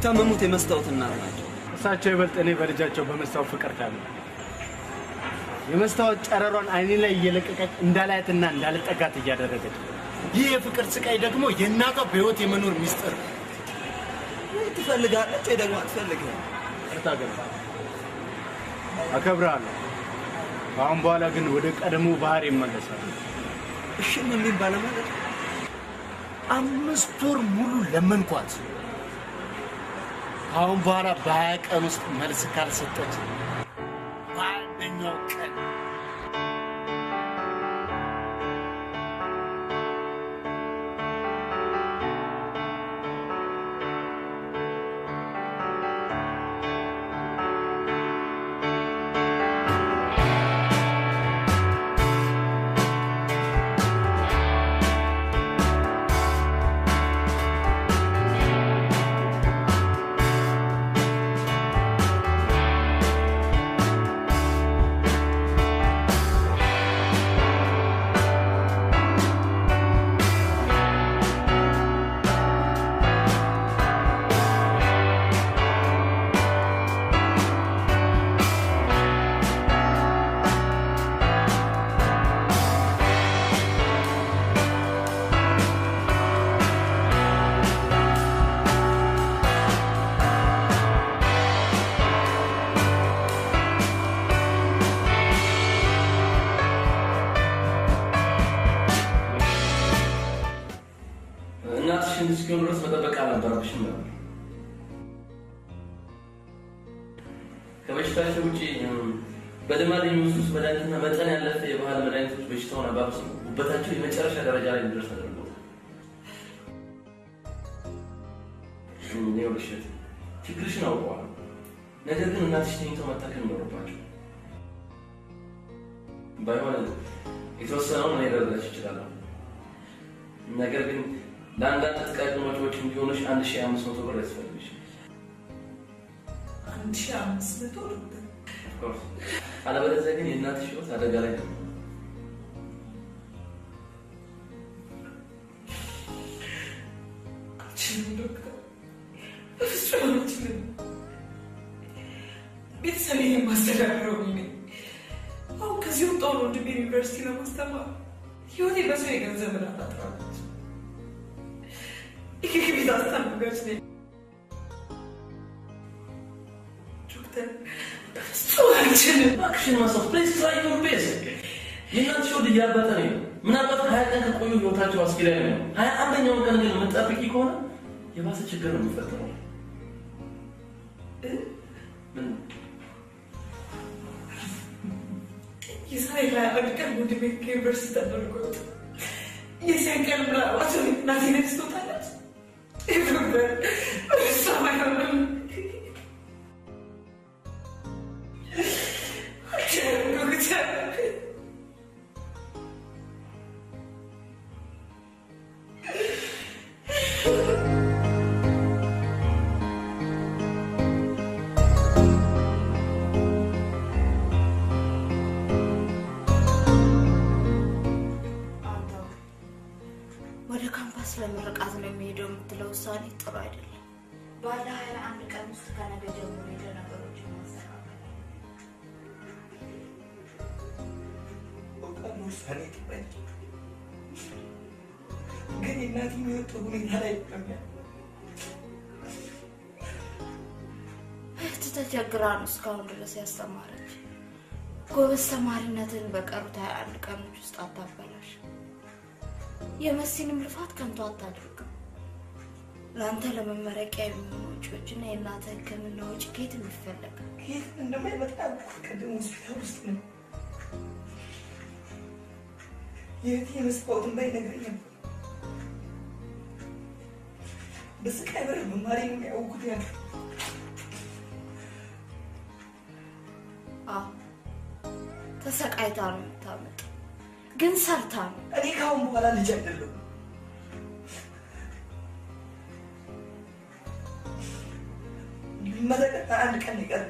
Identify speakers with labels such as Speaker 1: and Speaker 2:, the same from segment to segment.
Speaker 1: የታመሙት የመስታወት እናት ናቸው።
Speaker 2: እሳቸው ይበልጥ እኔ በልጃቸው በመስታወት ፍቅር ታሉ። የመስታወት ጨረሯን አይኔ ላይ እየለቀቀች እንዳላያትና እንዳልጠጋት እያደረገች ይህ የፍቅር ስቃይ ደግሞ የእናቷ በህይወት የመኖር ሚስጥር
Speaker 1: ትፈልጋለች ወይ ደግሞ አትፈልግም?
Speaker 2: እርታገባ አከብራለሁ። አሁን በኋላ ግን ወደ ቀደሙ ባህር ይመለሳል።
Speaker 1: እሺ ምን የሚባለው ማለት
Speaker 2: 5 ወር ሙሉ ለመንኳት። አሁን በኋላ በ20 ቀን ውስጥ መልስ ካልሰጠች በአንደኛው ቀን
Speaker 3: እስኪሆንስ መጠበቅ አልነበረብሽም ነበር። ከበሽታቸው ውጪ በልማድ የሚወስዱት መድኃኒትና መጠን ያለፈ የባህል መድኃኒቶች በሽታውን አባብሰው ጉበታቸው የመጨረሻ ደረጃ ላይ እንዲደርስ አድርገዋል። ይኸውልሽ ችግርሽን አውቀዋለሁ። ነገር ግን እናትሽ ተኝተው መታከም ይኖርባቸው። ባይሆን የተወሰነውን እኔ ልረዳሽ እችላለሁ። ነገር ግን ለአንዳንድ ጥቃቅን ወጪዎች እንዲሆንሽ 1500 ብር ያስፈልግሽ።
Speaker 4: 1500 ብር?
Speaker 3: አለበለዚያ ግን የእናትሽ ሕይወት አደጋ ላይ ነው።
Speaker 4: ዶክተር በፍጹም አልችልም። ቤተሰቤን የማስተዳድረው እኔ ነኝ። አሁን ከዚህ ወጣሁ ነው ወደ ዩኒቨርሲቲ ለማስተማር። ህይወቴ በሰው የገንዘብ አላጥራለች። ቤት አስታምጋች ነኝ። ዶክተር በፍጹም አልችልም።
Speaker 3: እባክሽን ማሰብ ፕሊዝ ትራይ ዩር ቤስት። የእናትሽ ወደ እያበጠ ነው። ምናልባት 20 ቀን ከቆዩ ህይወታቸው አስጊ ላይ ነው። 21ኛውን ቀን ግን የምትጠብቂ ከሆነ የባሰ ችግር ነው የሚፈጠረው። ምን
Speaker 4: የዛሬ 21 ቀን ወደ ቤት ከዩኒቨርሲቲ ተደርጎት የዚያን ቀን ምናልባት እናቴ ነፍስ ትወጣለች። ዶክተር በፍጹም አይሆንም። ዶክተር
Speaker 5: ወደ ካምፓስ ለምርቃት ነው የሚሄደው የምትለው ውሳኔ ጥሩ አይደለም። ባለ 21 ቀን ውስጥ ከነገ ጀምሮ ሄደ ነገሮችን ማስተካከል
Speaker 4: ወቃኑ ውሳኔ ጥሩ አይደለም። ግን እናቴ የሚወጡ ሁኔታ ላይ ይቀመጥ
Speaker 5: ተቸግራ ነው እስካሁን ድረስ ያስተማረች። ጎበዝ ተማሪነትን በቀሩት 21 ቀኖች ውስጥ አታበላሽ። የመሲንም ልፋት ከንቱ አታድርገው። ለአንተ ለመመረቂያ የሚሆኑ ወጪዎችና የእናትህ ሕክምና ወጪ ከየትም ይፈለጋል።
Speaker 4: ከየት እንደማይመጣ ቀደም ሆስፒታል ውስጥ ነው። የት የመስታወትን ባይነግረኝ ነበር። በስቃይ በር መማሪ የሚያውቁት ያለ
Speaker 5: ተሰቃይታ ነው የምታመጣው፣ ግን ሰርታ ነው።
Speaker 4: እኔ ካሁን በኋላ ልጅ አይደለሁም። መረቀቅ አንድ ቀን ይቀር።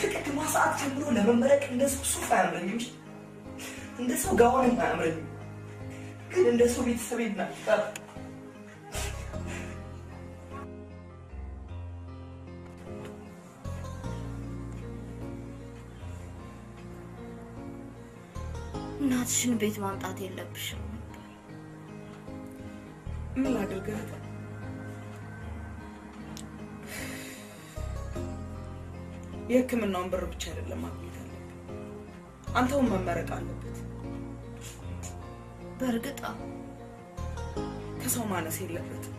Speaker 4: ከቅድሟ ሰዓት ጀምሮ ለመመረቅ እንደ ሰው ሱፍ አያምረኝም፣ እንደ ሰው ጋውን አያምረኝም። ግን እንደ ሰው ቤተሰብ ይናፍቃል።
Speaker 5: እናትሽን ቤት ማምጣት የለብሽም ነበር።
Speaker 4: ምን ላድርግ? የሕክምናውን ብር ብቻ አይደለም ማግኘት አለብን፣ አንተውን መመረቅ አለበት።
Speaker 5: በእርግጥ
Speaker 4: ከሰው ማነስ የለበትም።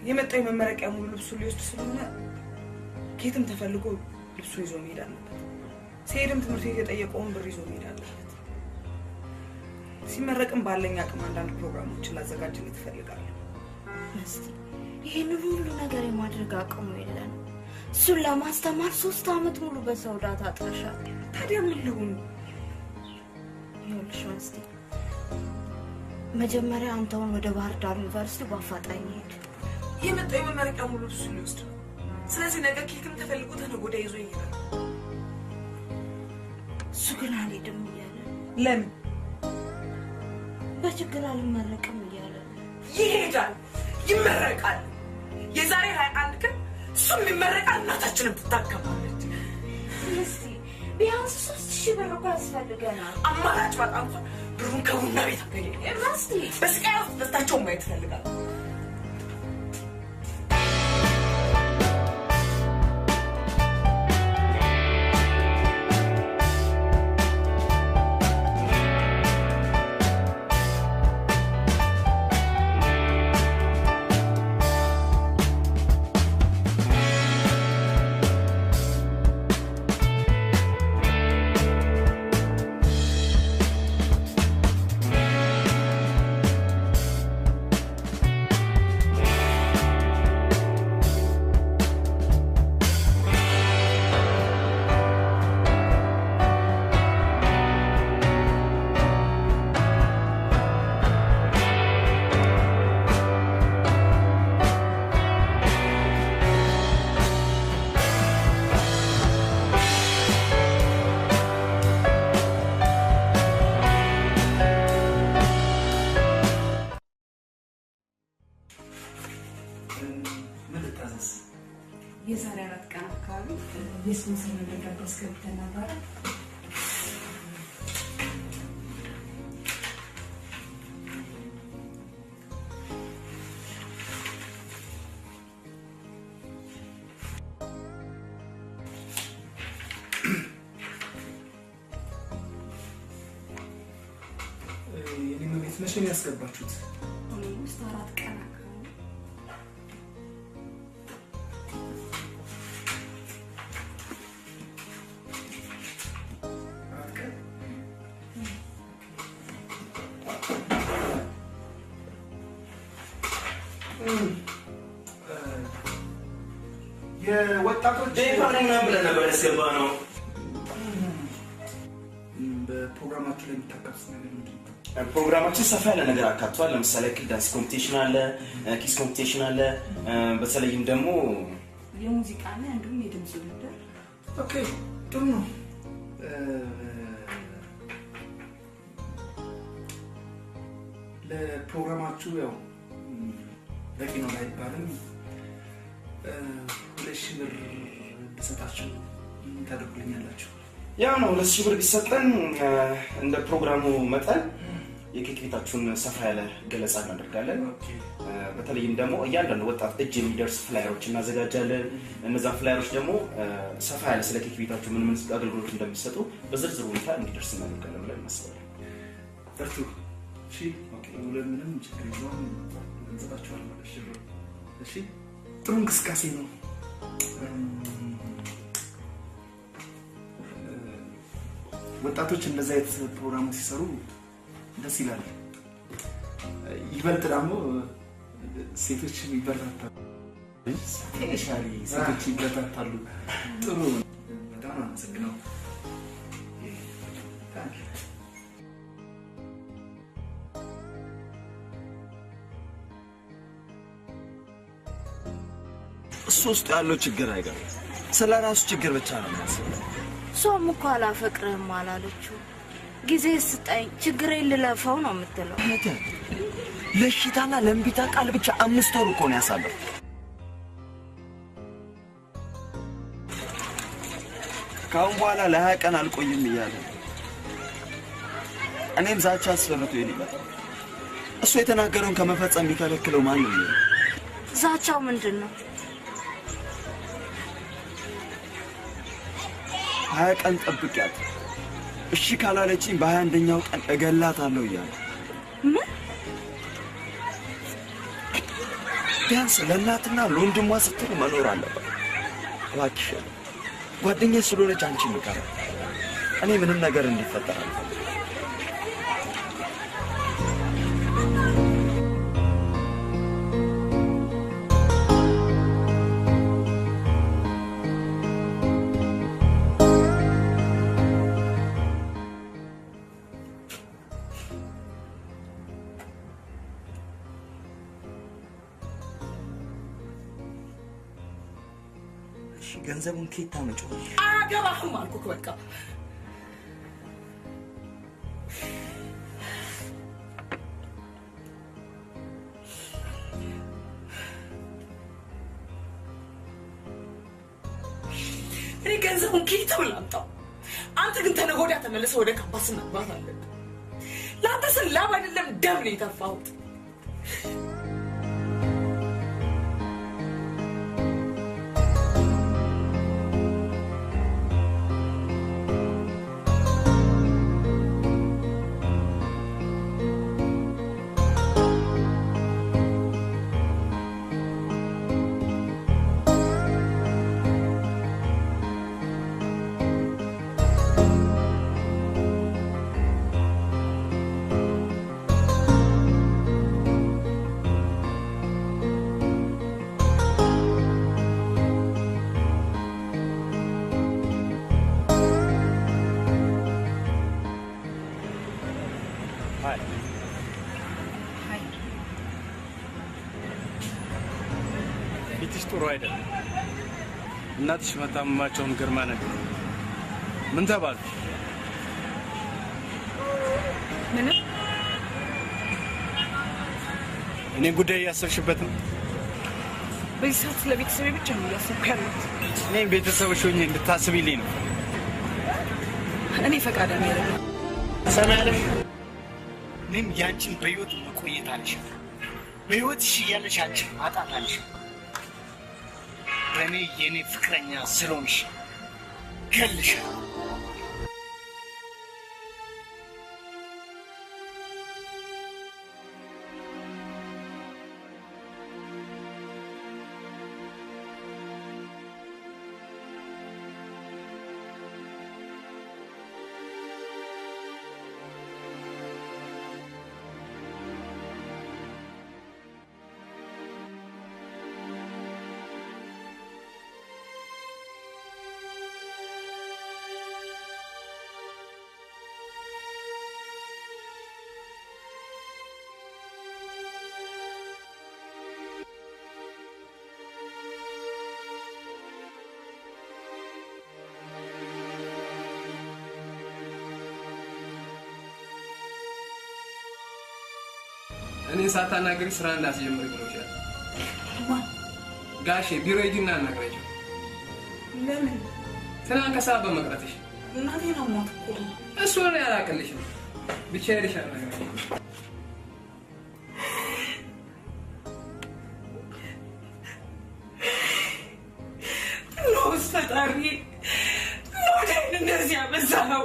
Speaker 4: የመጣው የመመረቂያ ሙሉ ልብሱን ሊወስድ ስለሆነ ከየትም ተፈልጎ ልብሱን ይዞ መሄድ አለበት። ሲሄድም ትምህርት ቤት የጠየቀውን ብር ይዞ መሄድ አለበት። ሲመረቅም ባለኝ አቅም አንዳንድ ፕሮግራሞችን ላዘጋጅለት እፈልጋለሁ።
Speaker 5: እስቲ ይህንን ሁሉ ነገር የማድረግ አቅሙ የለን። እሱን ለማስተማር 3 ዓመት ሙሉ በሰው ዳታ ጥረሻል።
Speaker 4: ታዲያ ምን ልሁን?
Speaker 5: ይኸውልሽ መስቲ፣ መጀመሪያ አንተውን ወደ ባህር ዳር ዩኒቨርሲቲ በአፋጣኝ ሄድ።
Speaker 4: የመጣው የመመረቂያ ሙሉ ልብሱን ሊወስድ ነው። ስለዚህ ነገ ከየትም ተፈልጎ ተነገ ወዲያ ይዞ ይሄዳል።
Speaker 5: እሱ ግን አልሄድም እያለ
Speaker 4: ለምን?
Speaker 5: በችግር አልመረቅም እያለ
Speaker 4: ይሄዳል፣ ይመረቃል። የዛሬ 21 ቀን እሱም ይመረቃል፣ እናታችንም ትታከማለች።
Speaker 5: እስቲ ቢያንስ 3000 ብር እኮ ያስፈልገናል።
Speaker 4: አማራጭ በጣም ብሩን ከቡና ቤት አገኘ።
Speaker 5: እስቲ
Speaker 4: በስቃይ ውስጥ ደስታቸውን ማየት እፈልጋለሁ።
Speaker 6: የዛሬ 4 ቀን አካባቢ የስፖንሰር ደብዳቤ አስገብተን ነበረ።
Speaker 2: የኔ ቤት መቼ ነው ያስገባችሁት?
Speaker 6: ኦልሞስት 4 ቀን አካባቢ
Speaker 2: የወጣቶች
Speaker 1: በይፋነኛ ብለን ነበር ያስገባነው።
Speaker 2: በፕሮግራማችሁ ላይ የምታካትቱት ነገር ምንድን ነው?
Speaker 1: ፕሮግራማችን ሰፋ ያለ ነገር አካቷል። ለምሳሌ ዳንስ ኮምፒቲሽን አለ፣ ኪስ ኮምፒቲሽን አለ። በተለይም ደግሞ
Speaker 6: የሙዚቃና እንዲሁም የድምጽ ውድድር።
Speaker 2: ኦኬ፣ ጥሩ ነው። ለፕሮግራማችሁ ያው በቂ ነው አይባልም። 2,000 ብር ብሰጣችሁ ታደርጉልኛላችሁ?
Speaker 1: ያው ነው 2,000 ብር ቢሰጠን እንደ ፕሮግራሙ መጠን የኬክ ቤታችሁን ሰፋ ያለ ገለጻ እናደርጋለን። በተለይም ደግሞ እያንዳንዱ ወጣት እጅ የሚደርስ ፍላየሮች እናዘጋጃለን። እነዛ ፍላየሮች ደግሞ ሰፋ ያለ ስለ ኬክ ቤታችሁ ምን ምን አገልግሎት እንደሚሰጡ በዝርዝር ሁኔታ እንዲደርስ እናደርጋለን ብለን እናስባለን።
Speaker 2: በርቱ። እሺ፣ ኦኬ። ምንም ችግር የለውም፣ እንሰጣችኋለን። እሺ፣ ጥሩ እንቅስቃሴ ነው። ወጣቶች እንደዚህ አይነት ፕሮግራሞች ሲሰሩ ደስ ይላል። ይበልጥ ደግሞ ሴቶች ይበረታታሉ። ስፔሻሊ ሴቶች ይበረታታሉ። ጥሩ፣ በጣም አመሰግናለሁ።
Speaker 1: እሱ ውስጥ ያለው ችግር አይገርም። ስለ ራሱ ችግር ብቻ ነው የሚያስበው።
Speaker 5: እሷም እኮ አላፈቅርህም አላለችው። ጊዜ ስጠኝ ችግሬን ልለፈው ነው የምትለው።
Speaker 1: ለሽታና ለምቢታ ቃል ብቻ 5 ወር እኮ ነው ያሳለፈው። ካሁን በኋላ ለ20 ቀን አልቆይም እያለ
Speaker 7: እኔም ዛቻ አስፈርቶ ይመጣ እሱ የተናገረውን ከመፈጸም የሚከለክለው ማን ነው?
Speaker 5: ዛቻው ምንድን ነው?
Speaker 7: 20 ቀን ጠብቂያት እሺ ካላለችኝ በ21ኛው ቀን እገላታለሁ እያለ
Speaker 5: ምን?
Speaker 7: ቢያንስ ለእናትና ለወንድሟ ስትል መኖር አለባት። እባክሽ ጓደኛዬ ስለሆነች አንቺ ምከራ። እኔ ምንም ነገር እንዲፈጠር አልፈልግም። ገንዘቡን ከየት ታመጪዋለሽ?
Speaker 4: አያገባህም አልኩህ በቃ። እኔ ገንዘቡን ከየት ላምጣው? አንተ ግን ተነገ ወዲያ ተመልሰህ ወደ ካምፓስ መግባት አለብህ። ለአንተ ስል ላብ አይደለም ደም ነው የተፋሁት።
Speaker 2: ፊትሽ ጥሩ አይደለም። እናትሽ መታመማቸውን ግርማ ነገር ምን ተባሉ?
Speaker 4: ምንም።
Speaker 2: እኔ ጉዳይ እያሰብሽበት ነው?
Speaker 4: በዚህ ሰዓት ስለ ቤተሰቤ ብቻ ነው እያሰብኩ ያለሁት።
Speaker 2: እኔም ቤተሰብሽ ሆኜ እንድታስቢልኝ ነው።
Speaker 4: እኔ ፈቃደኛ አይደለም።
Speaker 2: ሰማያለሽ?
Speaker 8: እኔም ያንቺን በህይወት መቆየት አልሻም። በህይወትሽ እያለሽ አንቺን ማጣት አልሻም። በእኔ የእኔ ፍቅረኛ ስለሆንሽ ገልሻለሁ።
Speaker 9: እኔ ሳታናግሪ ስራ እንዳስጀምር ብሎሻል። ጋሼ ቢሮ ሂጂና አናግሪያቸው።
Speaker 4: ለምን?
Speaker 9: ትናንት ከሰዓት በመቅረትሽ።
Speaker 4: እናቴ ነው ሞት እኮ።
Speaker 9: እሱ ነው ያላቅልሽም። ብቻ ሄደሽ አናግሪያቸው።
Speaker 4: ሎስ ፈጣሪ ሎዴን እንደዚህ ያበዛኸው።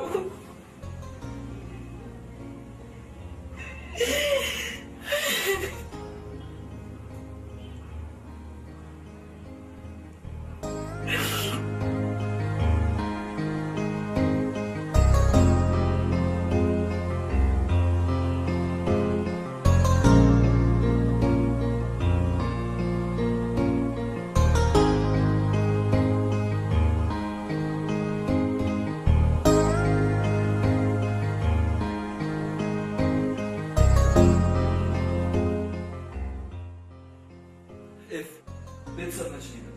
Speaker 7: ቤተሰብ መች ነው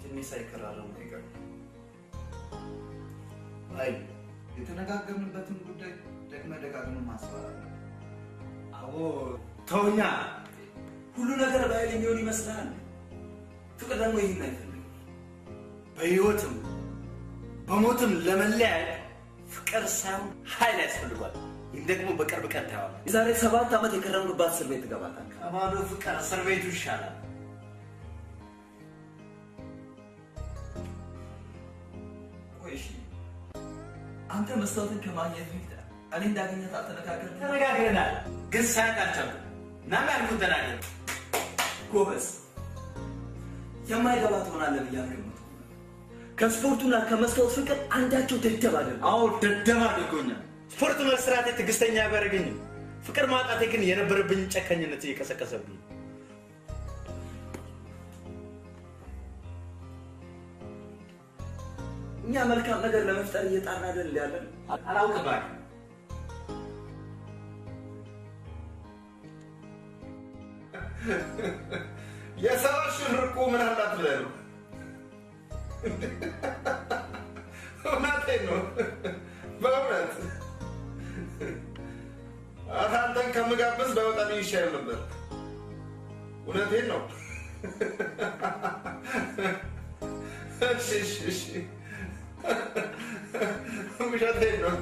Speaker 7: ትንሽ ሳይቀራረቡ አይቀርም። አይ የተነጋገርንበትን ጉዳይ ደጋግመን ማስባል አለ።
Speaker 1: አዎ ተውኛ። ሁሉ ነገር በኃይል የሚሆን ይመስላል። ፍቅር ደግሞ ይህን አይፈልግም። በህይወትም በሞትም ለመለያየት ፍቅር ሳይሆን ኃይል ያስፈልጓል።
Speaker 7: ይህን ደግሞ በቅርብ ቀን ታየዋለህ።
Speaker 10: የዛሬ 7 ዓመት የከረምክባት እስር ቤት ትገባታለህ።
Speaker 7: ከባዶ ፍቅር እስር ቤቱ ይሻላል።
Speaker 10: ቆይ እሺ፣ አንተ መስታወትን ከማግኘት በፊት እኔ እንዳገኘት አልተነጋገርንም?
Speaker 7: ተነጋግረናል፣ ግን ሳያት አልቻልኩም። ናም ያልኩት ተናገር።
Speaker 10: ጎበዝ፣ የማይገባ ትሆናለህ ብዬ አልገመትኩም። ከስፖርቱና ከመስታወት ፍቅር አንዳቸው ደደብ አደረገ።
Speaker 2: አዎ ደደብ አድርጎኛል። ስፖርት መስራቴ ትዕግስተኛ ቢያደርገኝም ፍቅር ማጣቴ ግን የነበረብኝ ጨካኝነት እየቀሰቀሰብኝ።
Speaker 10: እኛ መልካም ነገር ለመፍጠር እየጣርን አይደል ያለን?
Speaker 7: አላውቅም ባክ
Speaker 1: የሰው ሽርቁ ምን አላት ብለህ ነው? እውነቴን ነው በእውነት አንተን ከምጋብዝ በወጣልኝ ይሻል ነበር። እውነቴን ነው። እሺ ውሸቴን ነው።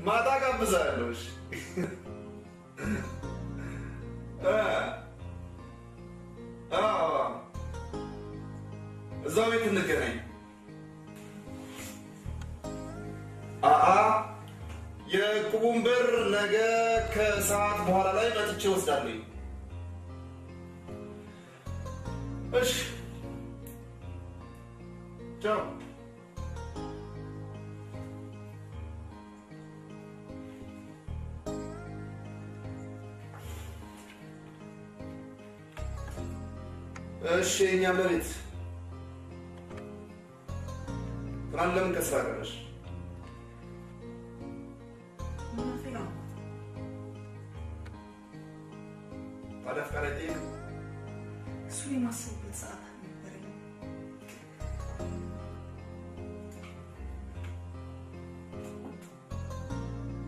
Speaker 1: ማታ ጋብዛለሁ። እሺ እዛው ቤት እንገናኝ። የዕቁቡን ብር ነገ ከሰዓት በኋላ ላይ መጥቼ እወስዳለሁ። እሺ ቻው። እሺ የእኛም ለቤት ትናንት ለምን ከስራ ቀረሽ? ታዲያ ፍቃድ አይጠይቅም?
Speaker 4: እሱን የማስብበት ሰዓት አልነበረኝ።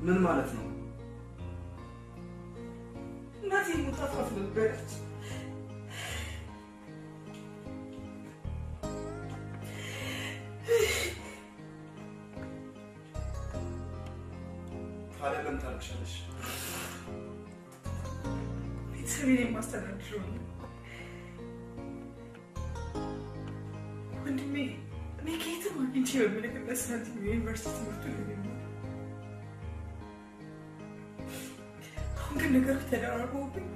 Speaker 1: ምን ማለት ነው?
Speaker 4: እናቴ ሙጣፋፍ ነበረች።
Speaker 1: ታዲያ ለምን ታለቅሻለሽ?
Speaker 4: ቤተሰቤን የማስተዳድረው ነው። ወንድሜ እኔ ከየትም አግኝቼ በምልክለት ሳንቲም የዩኒቨርሲቲ ትምህርቱን ያገኘው። አሁን ግን ነገሮች ተደራርበውብኝ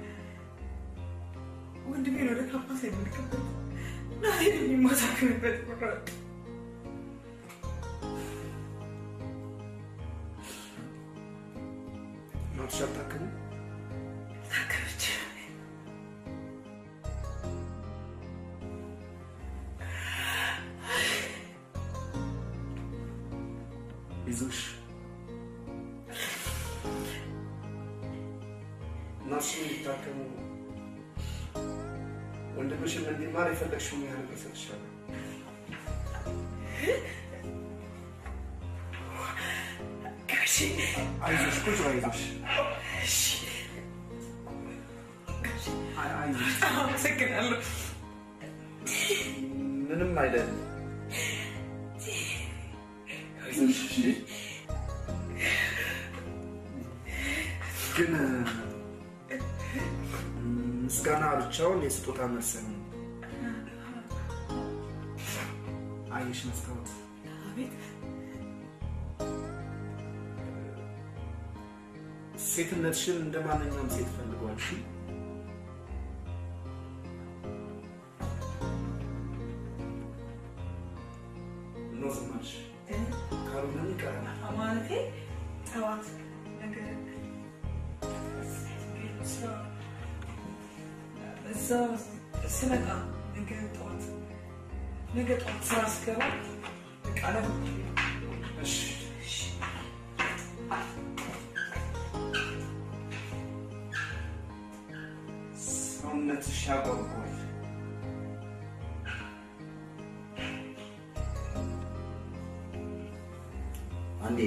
Speaker 4: ወንድሜን ወደ ካምፓስ የምልክበት እናቴን የማሳክምበት ቆራጥ።
Speaker 1: እናትሽ አልታከሙም?
Speaker 4: ታከመች።
Speaker 1: ይዞሽ እናትሽ እንዲታከሙ ወንድምሽም እንዲማር የፈለግሽውን ያህል ነገር ሰጥሻለሁ።
Speaker 4: ጋሼ
Speaker 1: አይዞሽ፣ ቁጭ በይ፣ አይዞሽ። አይዞሽ፣
Speaker 4: አመሰግናለሁ።
Speaker 1: ምንም አይደለም። አይዞሽ። እሺ ግን ምስጋና ብቻውን የስጦታ መልስ ነው። አየሽ መስታወት፣
Speaker 4: አቤት።
Speaker 1: ሴትነትሽን እንደ ማንኛውም ሴት ፈልጓል። እሺ ነው ዝማሽ ካልሆነ ይቀረናል።
Speaker 4: ማለቴ ጠዋት ነገር እዛ ስመጣ ነገ ጠዋት ስራ ስገባ ቃለ
Speaker 1: እሺ ሰውነትሽ ያጓጓል። አንዴ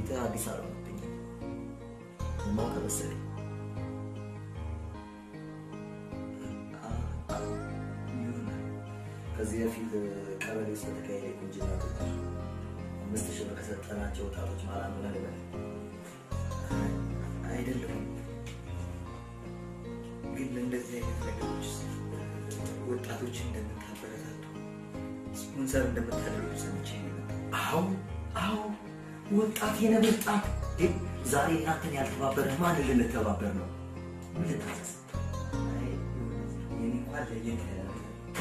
Speaker 10: አንተ አዲስ አልሆነብኝ ማውቀ መሰለኝ ከዚህ በፊት ቀበሌ ውስጥ ተካሄደ ቁንጅና ውድድር 5000 ብር ከሰጠናቸው ወጣቶች መሀል አንዱ ነበር አይደለም ግን እንደዚህ አይነት ነገሮች ወጣቶች እንደምታበረታቱ ስፖንሰር እንደምታደርጉ ሰምቼ ነበር አዎ ወጣት የነበጣት ዛሬ እናንተን ያልተባበረ ማን ልንተባበር ነው ምን ልታዘዝ የኔ ለየት ያለ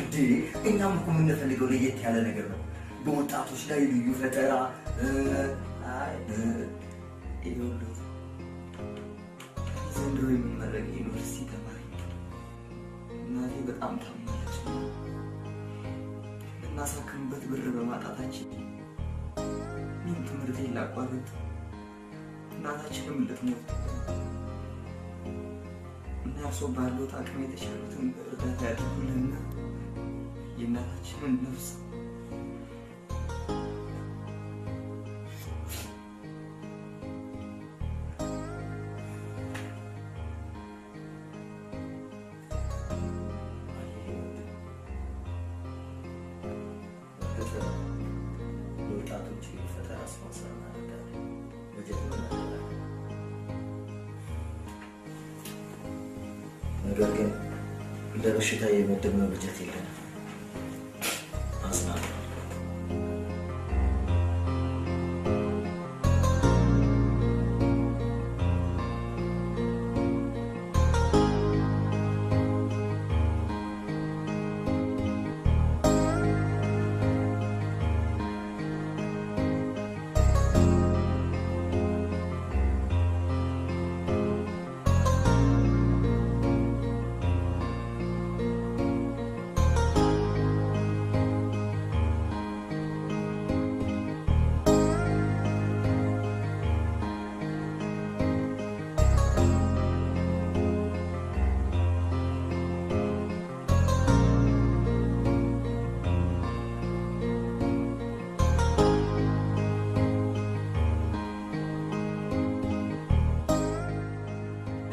Speaker 10: እንዴ እኛም እኮ የምንፈልገው ለየት ያለ ነገር ነው በወጣቶች ላይ ልዩ ፈጠራ ይሁሉ ዘንድሮ የምመረቅ ዩኒቨርሲቲ ተማሪ እናቴ በጣም ታማለች እናሳክምበት ብር በማጣታችን ምን ትምህርት ላቋርጥ እናታችንም ልትሞት እና ሰው ባለው አቅም የተሻሉትን እርዳታ ያድርጉልንና የእናታችንን ነፍስ ለወጣቶች የፈጠራ ስፖንሰር እናደርጋለን በጀት እናደርጋለን ነገር ግን እንደ በሽታ የመደብነው በጀት የለንም አዝናለሁ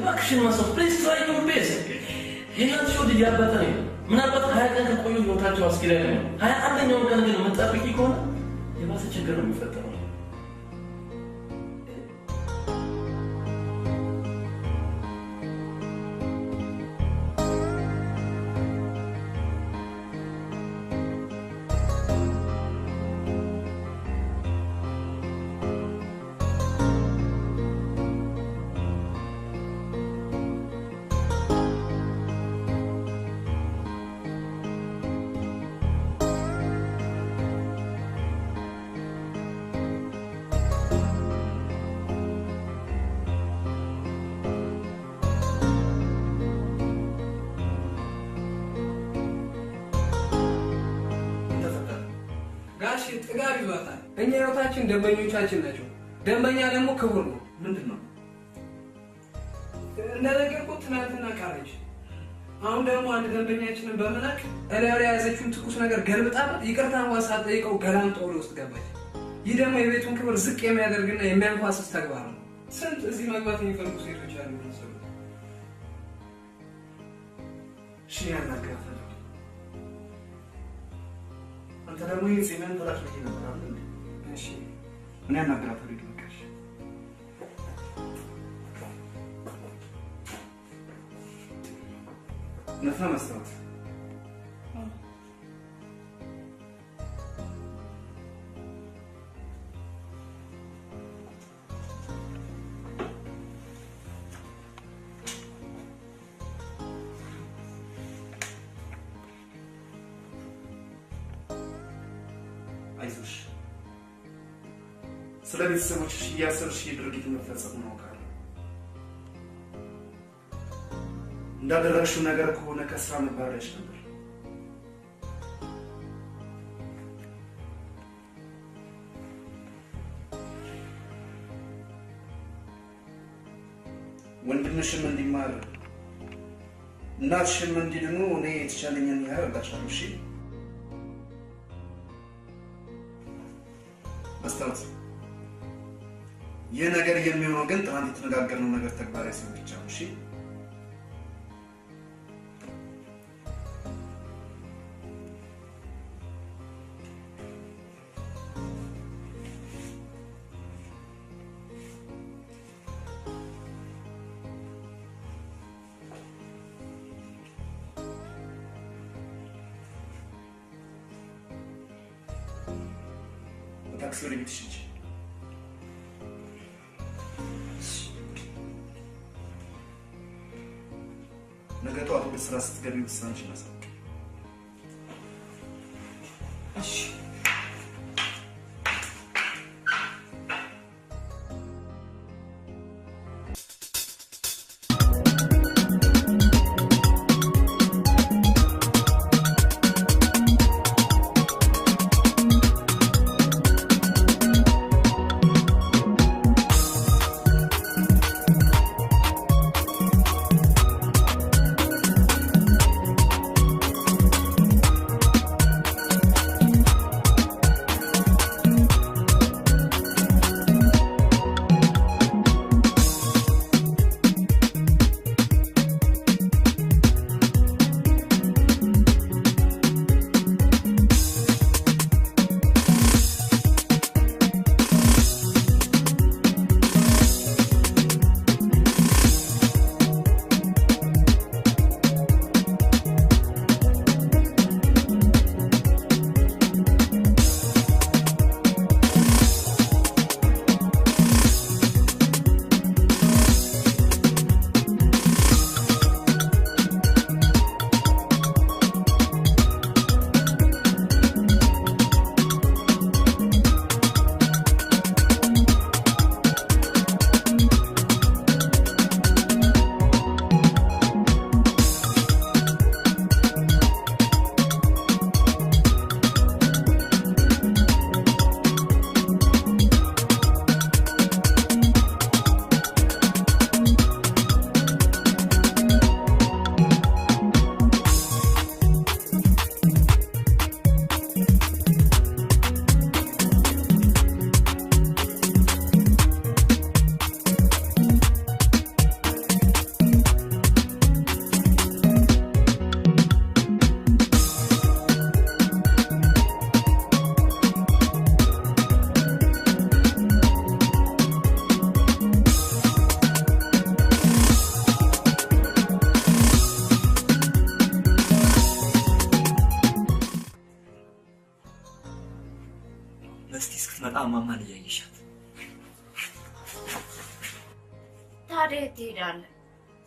Speaker 3: Action myself, please try your best. የእናንተ ሾድ እያበጠ ነው ምናልባት 20 ቀን ከቆዩ ህይወታቸው አስጊ ላይ ነው 21ኛውን ቀን ግን የምትጠብቂ ከሆነ የባሰ ችግር ነው የሚፈጠረው
Speaker 9: ጥጋብ ይወጣል እኛ ህይወታችን ደንበኞቻችን ናቸው ደንበኛ ደግሞ ክቡር ነው
Speaker 1: ምንድነው
Speaker 9: እንደነገርኩት ትናንትና ቃለች አሁን ደግሞ አንድ ደንበኛችንን በመላክ እላሪ ያዘችውን ትኩስ ነገር ገልብጣ ይቅርታ እንኳን ሳትጠይቀው ገላን ጦር ውስጥ ገባች ይህ ደግሞ የቤቱን ክብር ዝቅ የሚያደርግና የሚያንኳስስ ተግባር ነው ስንት እዚህ መግባት የሚፈልጉ ሴቶች አሉ መሰሉ
Speaker 1: ያናግራታለሁ አንተ ደግሞ የዜናን ተራሽ ነው ይነበራል እሺ ምን ያናግራታለሁ ይደምቀሽ ነፍና መስራት አይዞሽ ስለ ቤተሰቦችሽ እያሰብሽ የድርጊት መፈጸም ነው ካለ እንዳደረግሽው ነገር ከሆነ ከስራ መባረርሽ ነበር ወንድምሽም እንዲማር እናትሽም እንዲድኑ እኔ የተቻለኝን ያህል አደርጋለሁ እሺ መስታወት
Speaker 11: ይህ ነገር የሚሆነው ግን ትናንት የተነጋገርነው ነገር ተግባራዊ ሲሆን ብቻ ነው። እሺ ታክሲ ወደ ቤትሽ ሂጂ። ነገ ጠዋት ወደ ስራ ስትገቢ ውሳኔሽን አሳውቂ።
Speaker 1: እሺ
Speaker 7: ማማን እያየሻት
Speaker 5: ታዲያ ትሄዳለህ?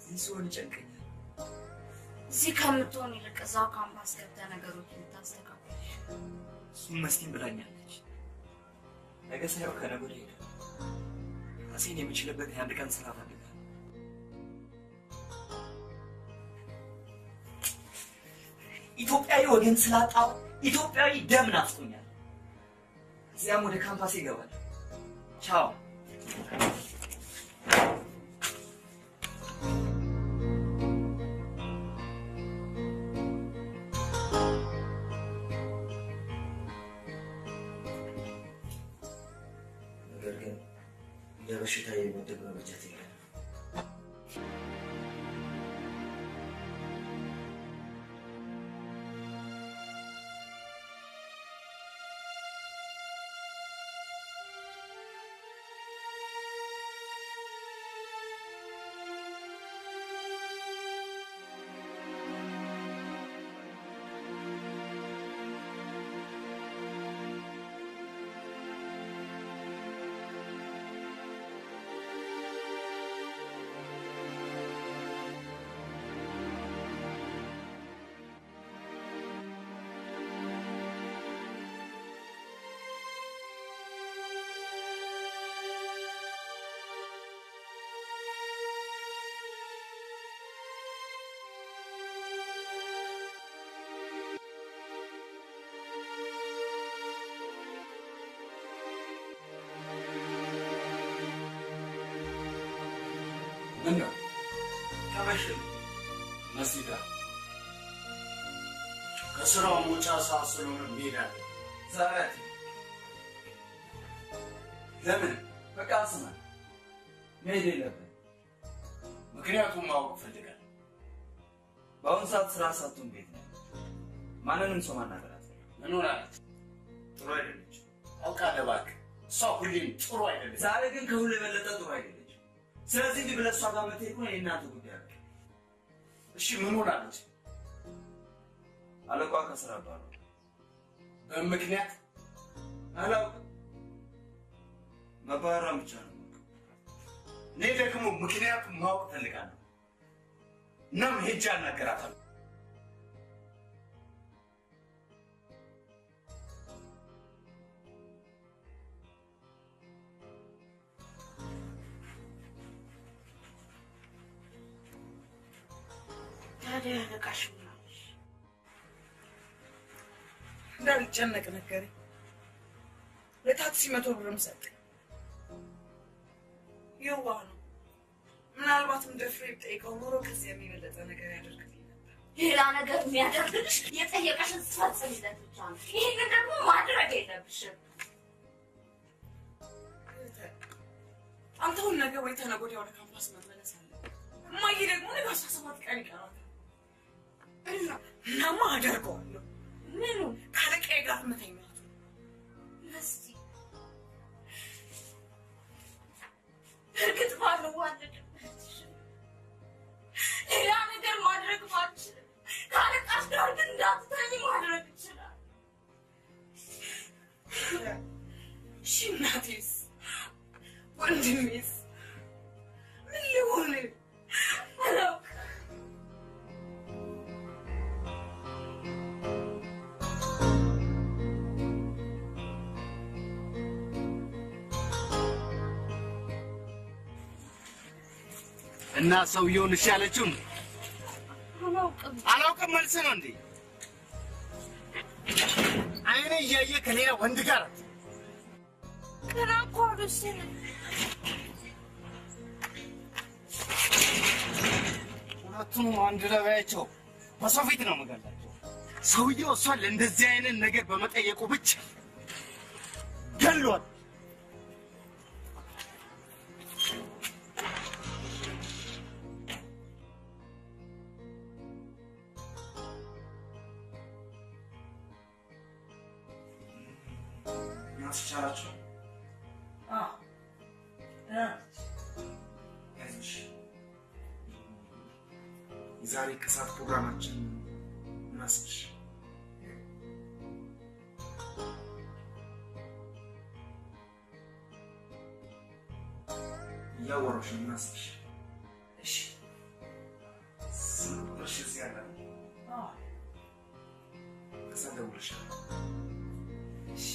Speaker 7: እዚህ ሲሆን ይጨንቀኛል።
Speaker 5: እዚህ ከምትሆን ይልቅ እዛው ካምፓስ ገብተህ ነገሮችን ታስተካክል።
Speaker 7: እሱም መስኪን ብላኛለች። ነገ ሳይሆን ከነገ ወዲያ እሄዳለሁ። ራሴን የምችልበት የአንድ ቀን ስራ ፈልጋለሁ። ኢትዮጵያዊ ወገን ስላጣው ኢትዮጵያዊ ደም ናፍቆኛል። እዚያም ወደ ካምፓስ ይገባል። ቻው።
Speaker 10: ነገር ግን ለበሽታ የምድብ መበጀት የለም።
Speaker 2: ምነው ከመሸል መስጊዳ ከስራው መውጫ ሰዓት ስለሆነ እንሄዳለን።
Speaker 7: ዛሬ ለምን በቃ ስማ መሄድ የለብን።
Speaker 2: ምክንያቱም ማወቅ ፈልጋለሁ።
Speaker 7: በአሁኑ ሰዓት ስራ ሳቱን ቤት ነው። ማንንም ሰው ማናገር አትፈልግም።
Speaker 2: ምን ሆናለች?
Speaker 7: ጥሩ አይደለች።
Speaker 2: አውቃለሁ እባክህ። እሷ ሁሌም ጥሩ አይደለች።
Speaker 7: ዛሬ ግን ከሁሉ የበለጠ ጥሩ አይደለች። ስለዚህ እንዲህ ብለህ እሷ ጋር መተህ እኮ የእናንተ ጉዳይ አለ።
Speaker 2: እሺ ምን ሆናለች?
Speaker 7: አለቋ ከስራ ባለው
Speaker 2: በምክንያት
Speaker 7: አላውቅም። መባረሯን ብቻ ነው።
Speaker 2: እኔ ደግሞ ምክንያቱም ማወቅ ፈልጋለሁ። እናም ሄጄ አናገራታለሁ።
Speaker 5: ታዲያ ነቃሽ ምናለሽ?
Speaker 4: እንዳልጨነቅ ነገረኝ። ለታክሲ 100 ብርም ሰጠኝ። የዋህ ነው። ምናልባትም ደፍሬ ብጠይቀው ኖሮ ከዚያ የሚበለጠ ነገር ያደርግልኝ ነበር።
Speaker 5: ሌላ ነገር የሚያደርግልሽ የጠየቀሽን ትፈጽሚለት ብቻ ነው። ይህንን ደግሞ ማድረግ የለብሽም።
Speaker 4: አንተ ሁሉ ነገር ወይ ተነገ ወዲያ ወደ ካምፓስ መመለስ አለ። እማዬ ደግሞ ነገ 17 ቀን ይቀራል። እናማ አደርገዋለሁ።
Speaker 5: ምኑ?
Speaker 4: ካለቃዬ ጋር መተኛቱ።
Speaker 5: እስቲ እርግጥ ባልዋለድበትሽ ሌላ ነገር ማድረግ ባልችልም ካለቃሽ ጋር ግን እንዳትተኝ ማድረግ ይችላል።
Speaker 4: እሺ እናቴስ ወንድሜስ ምን ሊሆን?
Speaker 5: አላውቅም።
Speaker 2: እና ሰውየውን እሺ ያለችው
Speaker 5: አላውቅም
Speaker 2: መልስ ነው እንዴ? አይኔ እያየ ከሌላ ወንድ ጋር
Speaker 5: ገና እኮ አልወሰንም።
Speaker 2: ሁለቱም አንድ ላይ ባያቸው በሰው ፊት ነው የምገላቸው። ሰውየው እሷን ለእንደዚህ አይነት ነገር በመጠየቁ ብቻ ገሏል።
Speaker 1: ማስቻላችሁ አይዞሽ። የዛሬ ከሰዓት ፕሮግራማችን ምን አስብሽ? እያወራሁሽ ነው። ምን አስብሽ? እሺ ስንት ቁጥርሽ እዚህ ያለ ነው? ከዛ እደውልልሻለሁ። እሺ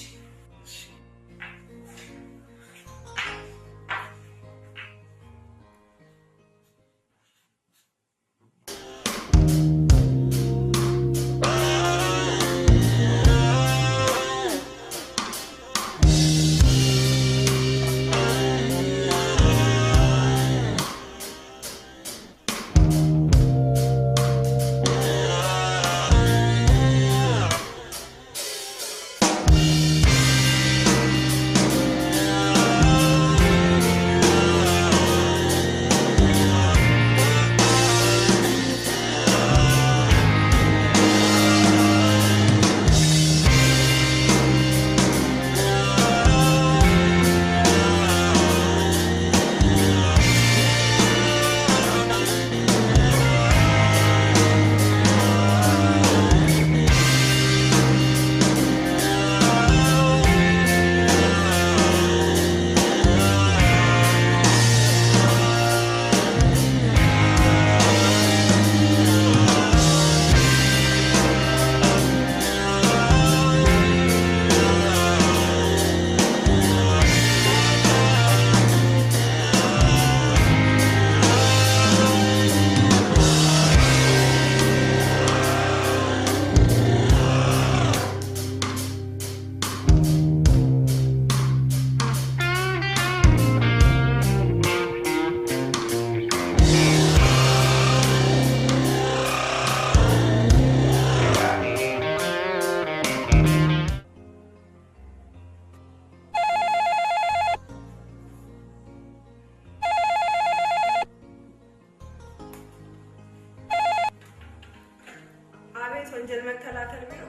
Speaker 4: ወንጀል መከላከል ቢሮ?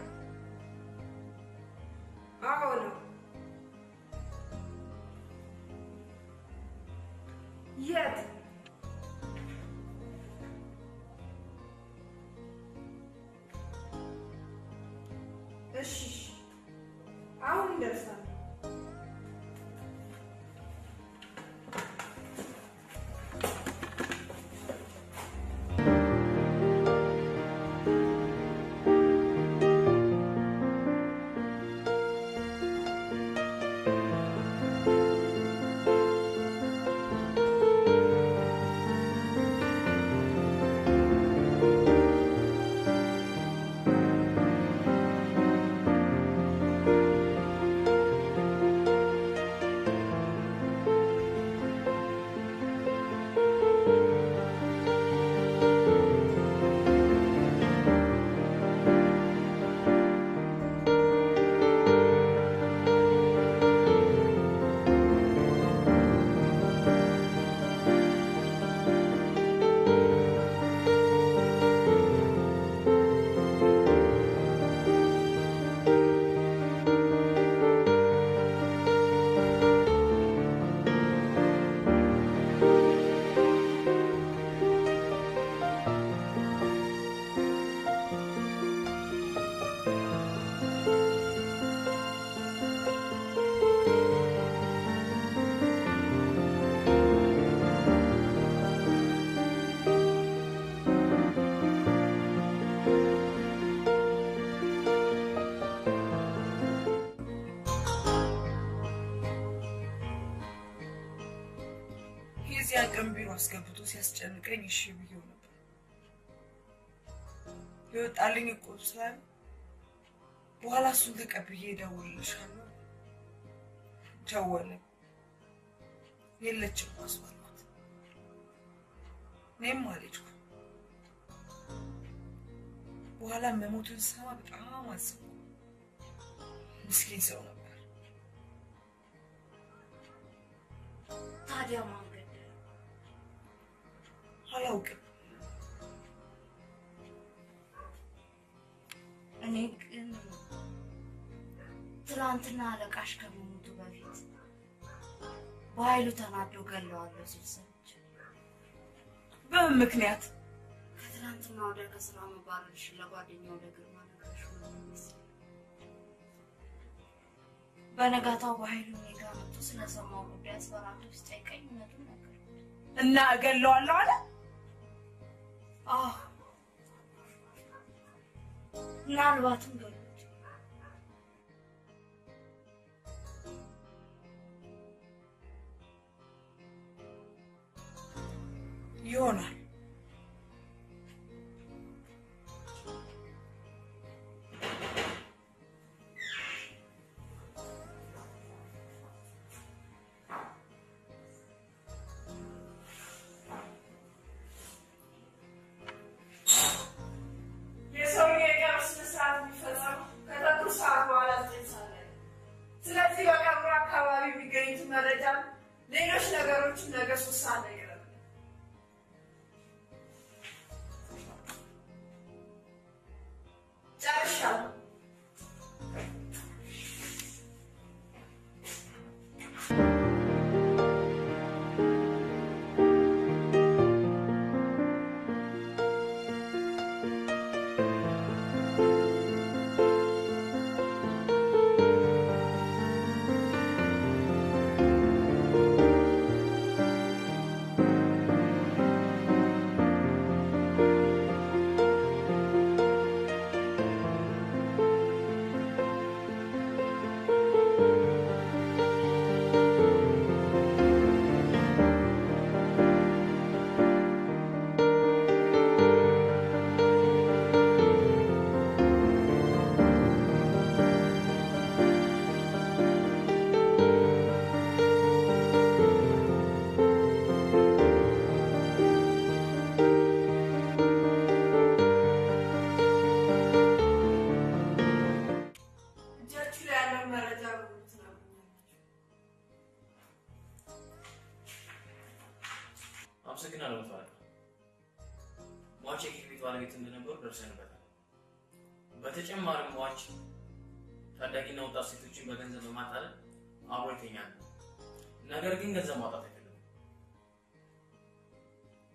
Speaker 4: አዎ ነው። የት? እሺ አሁን እንደርሳለን። የዚያን ቀን ቢሮ አስገብቶ ሲያስጨንቀኝ እሺ ብዬው ነበር። ይወጣልኝ እኮ ስላለ በኋላ እሱን ተቀብዬ እደውልልሻለሁ። ደወለ። የለችም አስባልኩት። እኔም አልሄድኩም። በኋላ መሞቱን ስሰማ በጣም አዘንኩ። ምስኪን ሰው ነበር።
Speaker 5: ታዲያ ማን
Speaker 4: አላውቅም።
Speaker 5: እኔ ግን ትላንትና አለቃሽ ከመሞቱ በፊት በኃይሉ ተናዶ ገለዋለሁ ሲል ሰምቼ።
Speaker 4: በምን ምክንያት?
Speaker 5: ከትላንትና ወደ ከስራ መባረርሽን ለጓደኛው ለግርማ ነገርሽ ነው። በነጋታው በኃይሉ እኔ ጋር መጥቶ ስለሰማው ጉዳይ አስፈራርቶ ሲጠይቀኝ እውነቱን ነገርኩት።
Speaker 4: እና እገለዋለሁ አለ?
Speaker 5: አዎ ምናልባትም ገሉት።
Speaker 4: ይሆናል። ስለዚህ በቀብሩ አካባቢ የሚገኙት መረጃ ሌሎች ነገሮችን ነገ 3 ሰዓት ላይ ይቀርባል። ጨርሻለሁ።
Speaker 12: አመሰግናለሁ። ሟች የኬክ ቤት ባለቤት እንደነበሩ ደርሰንበታል። በተጨማሪም ሟች ታዳጊና ወጣት ሴቶችን በገንዘብ በማታለል አብሮ ይተኛል። ነገር ግን ገንዘብ ማውጣት አይፈልግም።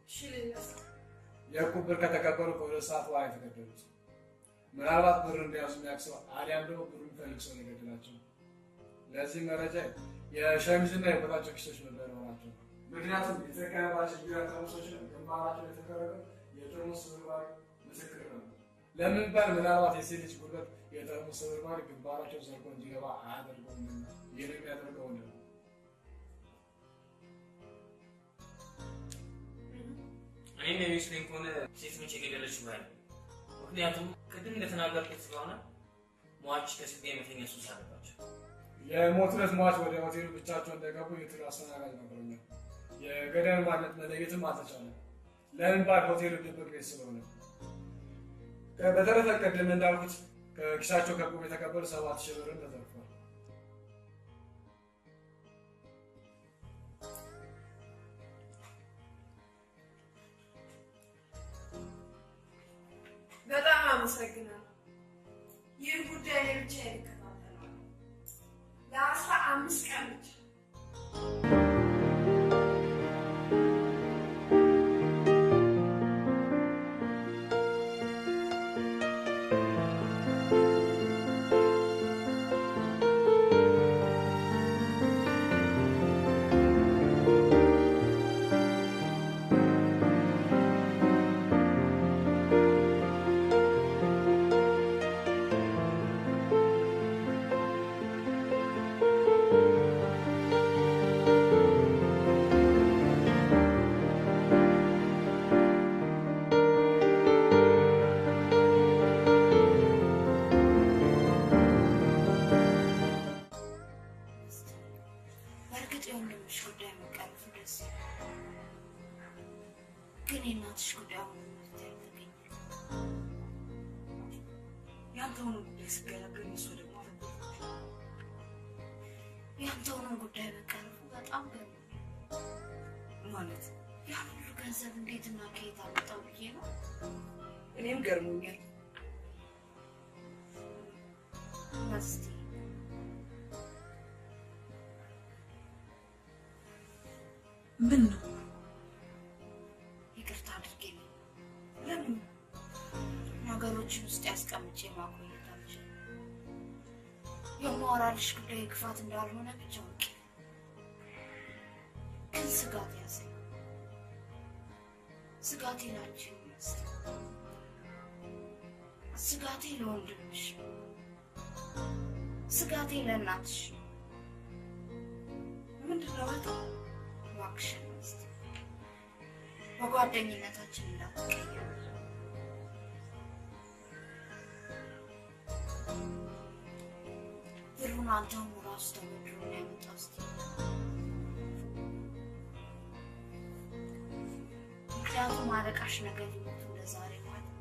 Speaker 6: እሺ ሌላስ?
Speaker 9: የዕቁብ ብር ከተቀበሉ ከሁለት ሰዓት በኋላ የተገደሉት ምናልባት ብር እንዲያዙ የሚያክሰው አሊያም ደግሞ ብሩ የሚፈልግ ሰው የገደላቸው። ለዚህ መረጃ የሸሚዝና የቆጣቸው ኪሶች መኖራቸው። ምክንያቱም የተቀባቸው ቢራ ጠርሙሶችን ግንባራቸው የተቀረበ የጠርሙስ ስብርባሪ ምስክር ነው። ለምን ባል ምናልባት የሴት ልጅ ጉልበት የጠርሙስ ስብርባሪ ግንባራቸው ዘርጎ እንዲገባ አያደርገውም። ይህን የሚያደርገው ነው
Speaker 12: እኔም የሚመስለኝ ከሆነ ሴት ነች የገደለችው ባይ ነው። ምክንያቱም ቅድም እንደተናገርኩት ስለሆነ ሟች ከሴት ጋር የመተኛ ሱስ አለባቸው።
Speaker 9: የሞት ዕለት ሟች ወደ ሆቴሉ ብቻቸው እንደገቡ የሆቴሉ አስተናጋጅ ነግሮኛል። የገዳዩን ማንነት መለየትም አልተቻለም። ለምን ባል ሆቴሉ ድብቅ ቤት ስለሆነ። በተረፈ ቅድም እንዳልኩት ከኪሳቸው ከዕቁብ የተቀበሉ 7,000 ብርን ተዘርፏል።
Speaker 6: በጣም አመሰግናለሁ። ይህ ጉዳይ ላይ ብቻ ይከታተላል። ለ15 ቀን ብቻ
Speaker 5: ግን የእናትሽ ጉዳይ አሁን መፍትሄ አልተገኘም።
Speaker 4: ያንተውን ጉዳይ ስገላገል እሱ ደግሞ
Speaker 5: ያንተውን ጉዳይ መቀረፉ በጣም ገርሞኛል።
Speaker 4: ማለት
Speaker 5: ያን ሁሉ ገንዘብ እንዴትና ከየት አመጣው ብዬ ነው።
Speaker 4: እኔም ገርሞኛል።
Speaker 5: መስቲ
Speaker 4: ምን ነው?
Speaker 5: ይቅርታ አድርጌልኝ።
Speaker 4: ለምን?
Speaker 5: ነገሮችን ውስጥ ያስቀምጬ ማቆየት አልችልም። የማወራልሽ ጉዳይ ክፋት እንዳልሆነ ብቻ አውቄ፣ ግን ስጋት ያዘኝ። ስጋቴ ላንቺ መስቲ፣ ስጋቴ ለወንድምሽ፣ ስጋቴ ለእናትሽ።
Speaker 4: ምንድን ነው? በጣም
Speaker 5: እባክሽን መስቲ በጓደኝነታችን እንዳትቀየር። ብሩን አንተው ራሱ ተበድሮ ነው ያመጣው። እስኪ ምክንያቱም አለቃሽ ነገር ሊሞቱ እንደዛሬ ማለት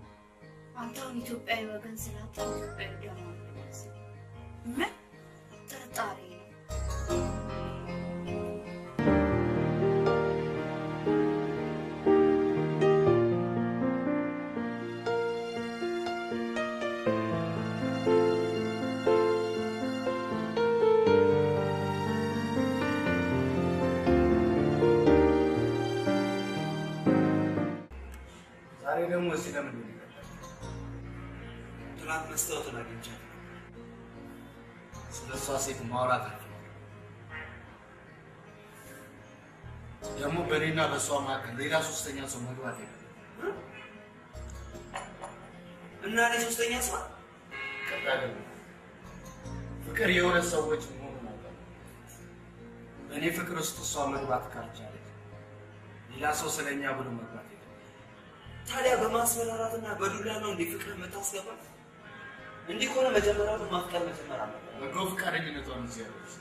Speaker 5: አንተውን ኢትዮጵያዊ ወገን ስላጣ ኢትዮጵያዊ ደግሞ እንደሚያስብ
Speaker 4: ምን
Speaker 5: ጥርጣሬ ነው።
Speaker 1: ዛሬ ደግሞ እዚህ ለምን ይመጣል? ትናንት መስታወትን አግኝቻት ስለሷ ሴት ማውራት አለ። ደግሞ በእኔና በሷ መካከል ሌላ ሶስተኛ ሰው መግባት የለም እና እኔ ሶስተኛ ሰው ቀጣለ ፍቅር የሁለት ሰዎች መሆኑን አውቃለሁ። በእኔ ፍቅር ውስጥ እሷ መግባት ካልቻለች ሌላ ሰው ስለኛ ብሎ መግባት የለም። ታዲያ በማስፈራራትና በዱላ ነው እንዴ ፍቅር የምታስገባ? እንዲህ ከሆነ መጀመሪያ ማፍቀር መጀመር አለበት። በጎ ፈቃደኝነቷን እዚህ ያለች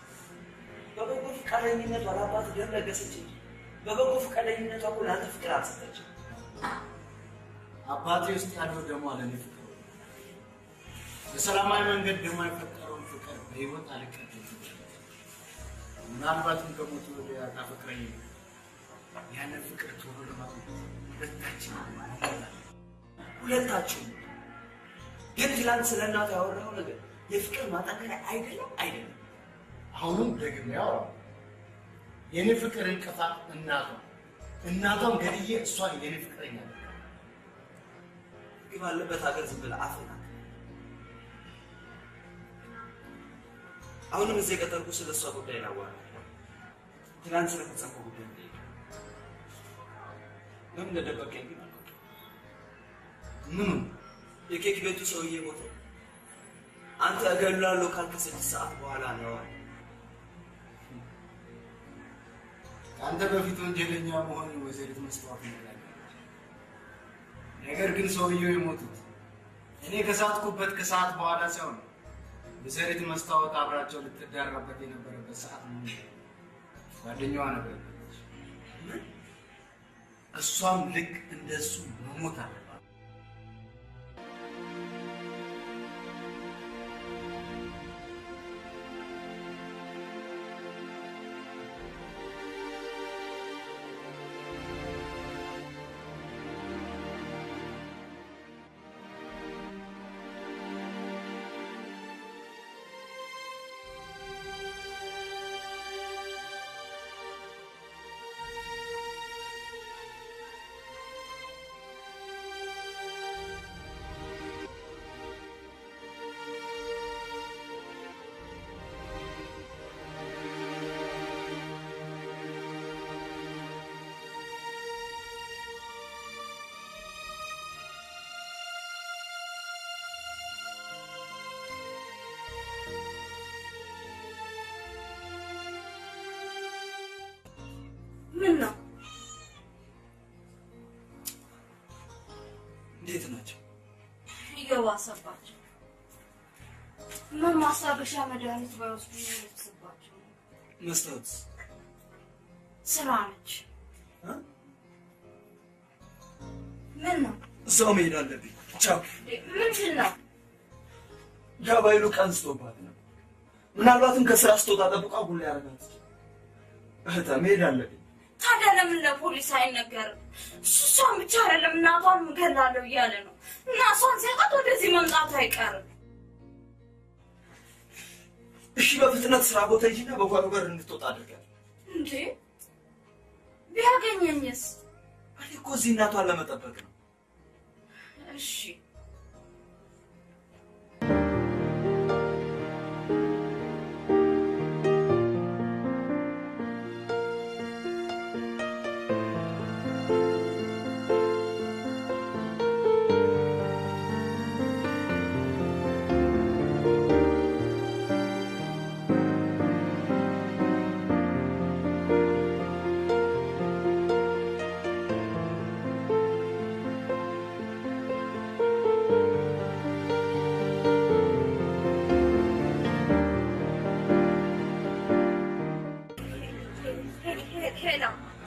Speaker 1: በበጎ ፈቃደኝነቷ ለአባት ደም ለገሰች እንጂ በበጎ ፈቃደኝነቷ እኮ ለአንተ ፍቅር አልሰጠችም። አባቴ ውስጥ ያለው ደግሞ ለእኔ ፍቅር በሰላማዊ መንገድ ደግሞ የፈጠረውን ፍቅር በህይወት አልቀበልም። ምናልባትም ከሞቱ ወዲያ ታፈቅረኝ ያንን ፍቅር ቶሎ ለማግኘት ሁለታችን
Speaker 7: ግን ትላንት ስለ እናቷ ያወራው ነገር የፍቅር ማጠንከሪያ አይደለም።
Speaker 2: አሁንም ደግሜ ያወራው የኔ ፍቅር እንቅፋት እናቷን ገድዬ እሷን የኔ ፍቅረኛ
Speaker 7: ግን ባለበት ሀገር ዝም ብለህ አፍና አሁንም እዚህ የቀጠርኩ ስለ እሷ ጉዳይ ላዋራ ትላንት ስለተጻፈው ጉዳይ ለምን እንደደበቀኝ ግን
Speaker 2: ምን
Speaker 7: የኬክ ቤቱ ሰውዬ ሞተ። አንተ እገላለሁ ካልክ 6 ሰዓት በኋላ ነው።
Speaker 2: አንተ በፊት ወንጀለኛ መሆን ወይዘሪት መስዋዕት ነው። ነገር ግን ሰውየው የሞቱት እኔ ከሳትኩበት ከሰዓት በኋላ ሳይሆን ወይዘሪት መስታወት አብራቸው ልትዳረበት የነበረበት ሰዓት ነው። ጓደኛዋ ነበረች። እሷም ልክ እንደሱ መሞት አለባት።
Speaker 5: ምን ነው?
Speaker 7: እንዴት ናቸው?
Speaker 5: እየባሰባቸው ምን ማስታገሻ መድኃኒት ባይወስዱ ይልብስባቸው።
Speaker 7: መስታወት
Speaker 5: ስራ ነች። ምን ነው?
Speaker 7: እዛው መሄድ አለብኝ። ቻው።
Speaker 5: ምንድን ነው?
Speaker 7: ጋባይሉ ቀን ስቶባት ነው። ምናልባትም ከስራ ስትወጣ ጠብቃ ሁሉ ያረጋት። እህታ መሄድ አለብኝ።
Speaker 5: ታዲያ ለምን ለፖሊስ አይነገርም? እሷን ብቻ አይደለም እናቷን እገላለሁ እያለ ነው። እና እሷን ሲያውቃት ወደዚህ መምጣቱ አይቀርም።
Speaker 7: እሺ በፍጥነት ስራ ቦታ ሂጂና በጓሮ በር እንድትወጣ አድርጋለሁ።
Speaker 5: እንዴ ቢያገኘኝስ?
Speaker 7: እኔ እኮ እዚህ እናቷን ለመጠበቅ ነው።
Speaker 5: እሺ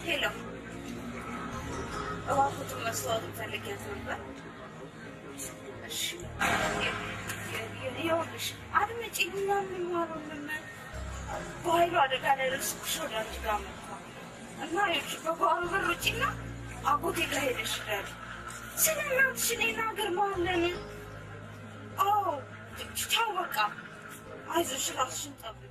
Speaker 5: ሄሎ እባክዎት መስታወት ፈልጊያት ነበር። እሺ ይኸውልሽ አድምጪኝ እና የሚማረው በኃይሉ አደጋ ላይ ደርሶሽ ወደ አንቺ ጋር መጥቷል እና ይኸውልሽ በጓሮ በር ውጪና አጎቴ ጋር ሄደሽ ዳር ስለ እናትሽ እኔና ግርማለን። አዎ ቻው በቃ አይዞሽ ራስሽን ጠብቂ።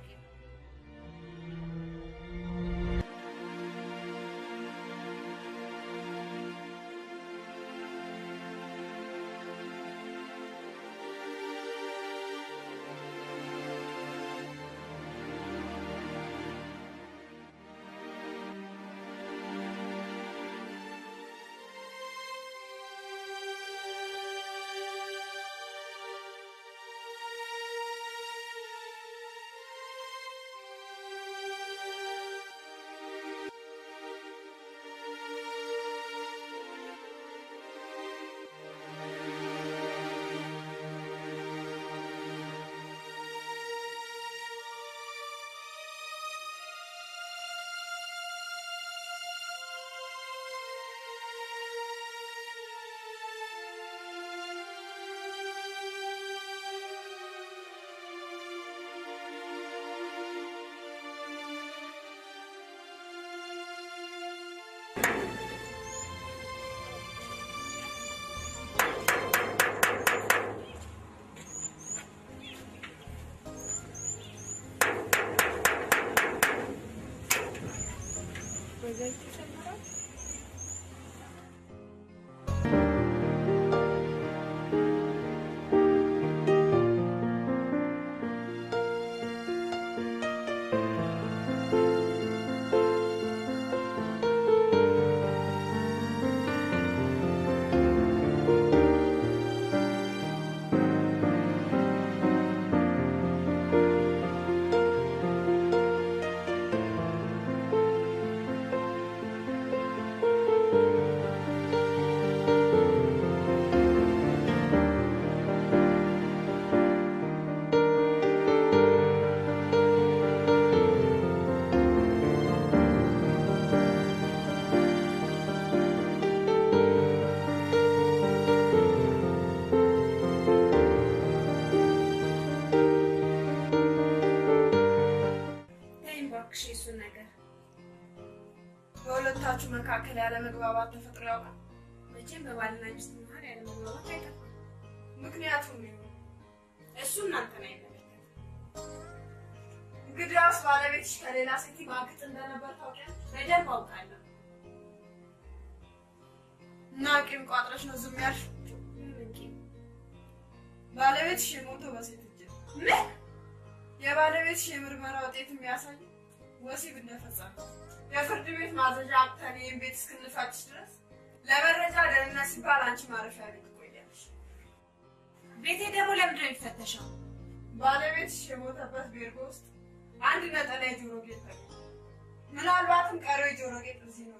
Speaker 4: በሁለታችሁ መካከል ያለ መግባባት ተፈጥሮ ያውቃል?
Speaker 5: መቼም በባልና ሚስት መሀል ያለ መግባባት አይጠፋም።
Speaker 4: ምክንያቱም
Speaker 5: እሱ እናንተን አይመለከትም።
Speaker 4: እንግዲያውስ ባለቤትሽ ከሌላ ሴት ማግጥ እንደነበር ታውቂያለሽ?
Speaker 5: በደንብ አውቃለሁ።
Speaker 4: እና ቂም ቋጥረሽ ነው ዝም ያልሽው?
Speaker 5: ምን ቂም?
Speaker 4: ባለቤትሽ የሞተው በሴት እጅ ነው።
Speaker 5: ምን?
Speaker 4: የባለቤትሽ የምርመራ ውጤት የሚያሳይ ወሲብ እንደፈጸመ የፍርድ ቤት ማዘዣ አቅተን ይህን ቤት እስክንፈትሽ ድረስ ለመረጃ ደህንነት ሲባል አንቺ ማረፊያ ቤት ትቆያለሽ።
Speaker 5: ቤቴ ደግሞ ለምንድን ነው የሚፈተሸው?
Speaker 4: ባለቤትሽ የሞተበት ቤርጎ ውስጥ አንድ ነጠላ የጆሮ ጌጥ ተገኘ። ምናልባትም ቀሪው የጆሮ ጌጥ እዚህ ነው።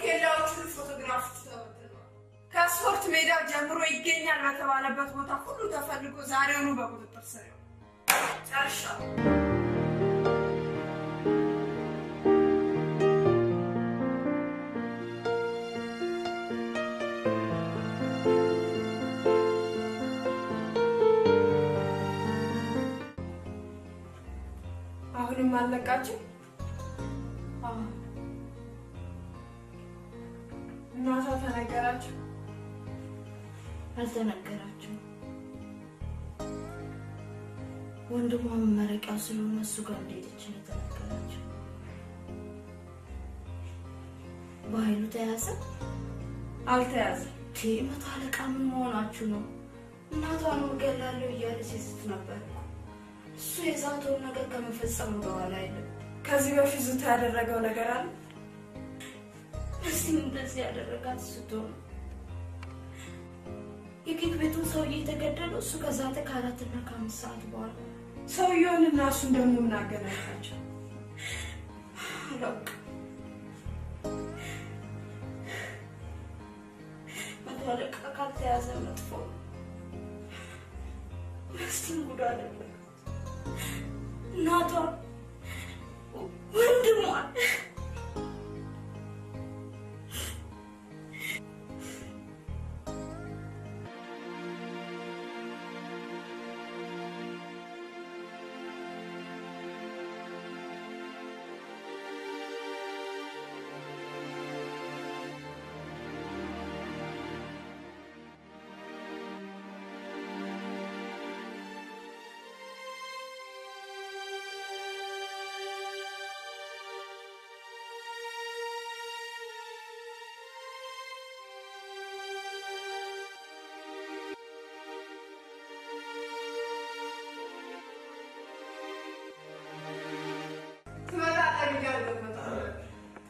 Speaker 4: ኬላዎቹ ፎቶግራፎች ተወጥተዋል። ከስፖርት ሜዳ ጀምሮ ይገኛል በተባለበት ቦታ ሁሉ ተፈልጎ ዛሬውኑ በቁጥጥር ስር ይውላል። ጨርሻለሁ። አሁንም አልነቃችም? እናቷ ተነገራችሁ?
Speaker 5: አልተነገራችሁም። ወንድሟ መመረቂያው ስለሆነ እሱ ጋር እንደሄደች ነው የተነገራችሁ። በኃይሉ ተያዘ?
Speaker 4: አልተያዘም።
Speaker 5: መቶ አለቃ ምን መሆናችሁ ነው? እናቷን እገላለሁ እያለ ሲስት ነበር። እሱ የዛተውን ነገር ከመፈጸም ወደኋላ አይልም።
Speaker 4: ከዚህ በፊት ዝታ ያደረገው ነገር አለ?
Speaker 5: እዚህ እንደዚህ ያደረጋት ስትሆን የኬክ ቤቱን ሰውዬ የተገደለው እሱ ከዛተ ከ4 እና ከ5 ሰዓት በኋላ።
Speaker 4: ሰውየውን እና እሱን ደግሞ ምን አገናኛቸው?
Speaker 5: አላውቅም። መቶ አለቃ ካልተያዘ መጥፎ መስቲን ጉዳ አደረገ። እናቷ ወንድሟ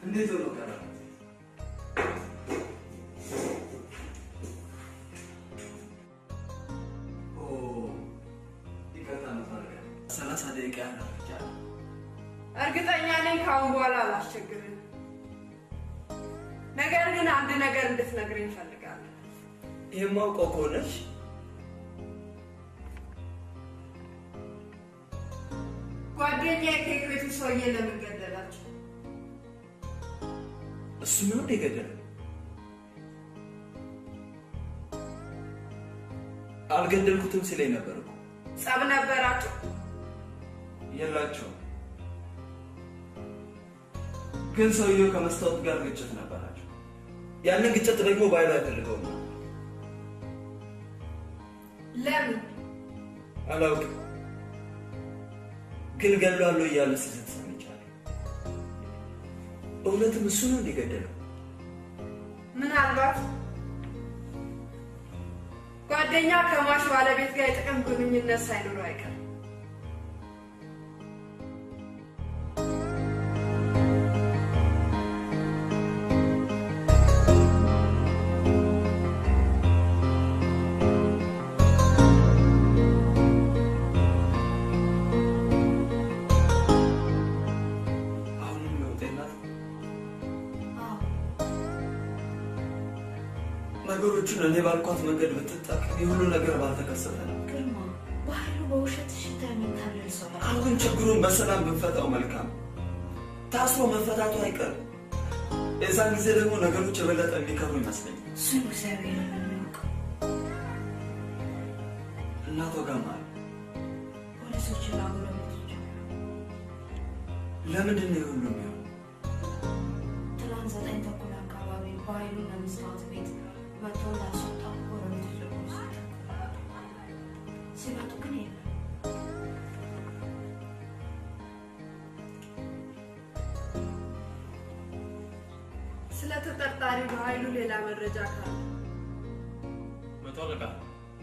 Speaker 9: እንዴት ነው ቀረ? ይቅርታ መፋረቅ 30 ደቂቃ ያህል
Speaker 4: እርግጠኛ ነኝ ከአሁን በኋላ አላስቸግርም። ነገር ግን አንድ ነገር እንድትነግረኝ እፈልጋለሁ።
Speaker 7: የማውቀው ከሆነሽ
Speaker 4: ጓደኛዬ ከኬክ ቤቱ ሰውዬ ለምን ገደላችሁ?
Speaker 7: እሱ ምን የገደለው? አልገደልኩትም ሲለኝ ነበር እኮ።
Speaker 4: ጸብ ነበራችሁ?
Speaker 7: የላቸውም፣ ግን ሰውየው ከመስታወት ጋር ግጭት ነበራቸው። ያንን ግጭት ደግሞ ባይሉ አይፈልገውም።
Speaker 4: ለምን?
Speaker 7: አላውቅም፣ ግን ገድሏለሁ እያለ ሲዝት ሰምቻለሁ። እውነትም እሱ ነው እንዲገደለው?
Speaker 4: ምናልባት ጓደኛ ከሟች ባለቤት ጋር የጥቅም ግንኙነት ሳይኖረው አይቀርም።
Speaker 7: ነገሮቹን እኔ ባልኳት መንገድ ብትጠቀም የሁሉ ነገር ባልተከሰተ ነው።
Speaker 5: ግርማ ባህሉ በውሸት ሽታ የሚታለል ሰው።
Speaker 7: አሁን ችግሩን በሰላም ብንፈታው መልካም። ታስሮ መፈታቱ አይቀርም። የዛን ጊዜ ደግሞ ነገሮች የበለጠ የሚከሩ ይመስለኛል።
Speaker 5: እሱን እግዚአብሔር ነው የሚያውቀው።
Speaker 7: እናቷ ጋር ማለት
Speaker 5: ፖሊሶችና ጎረቤቶች
Speaker 7: ለምንድን ነው የሁሉ የሚሆነው?
Speaker 5: ትናንት 9 ተኩል አካባቢ ባህሉ ለመስታወት ቤት መጥቶ ላስወጣው ጎረቤቶች ለፖሊስ ሲመጡ ግን የለም።
Speaker 4: ስለ ተጠርጣሪ በኃይሉ ሌላ መረጃ ካለ?
Speaker 12: መቶ አለቃ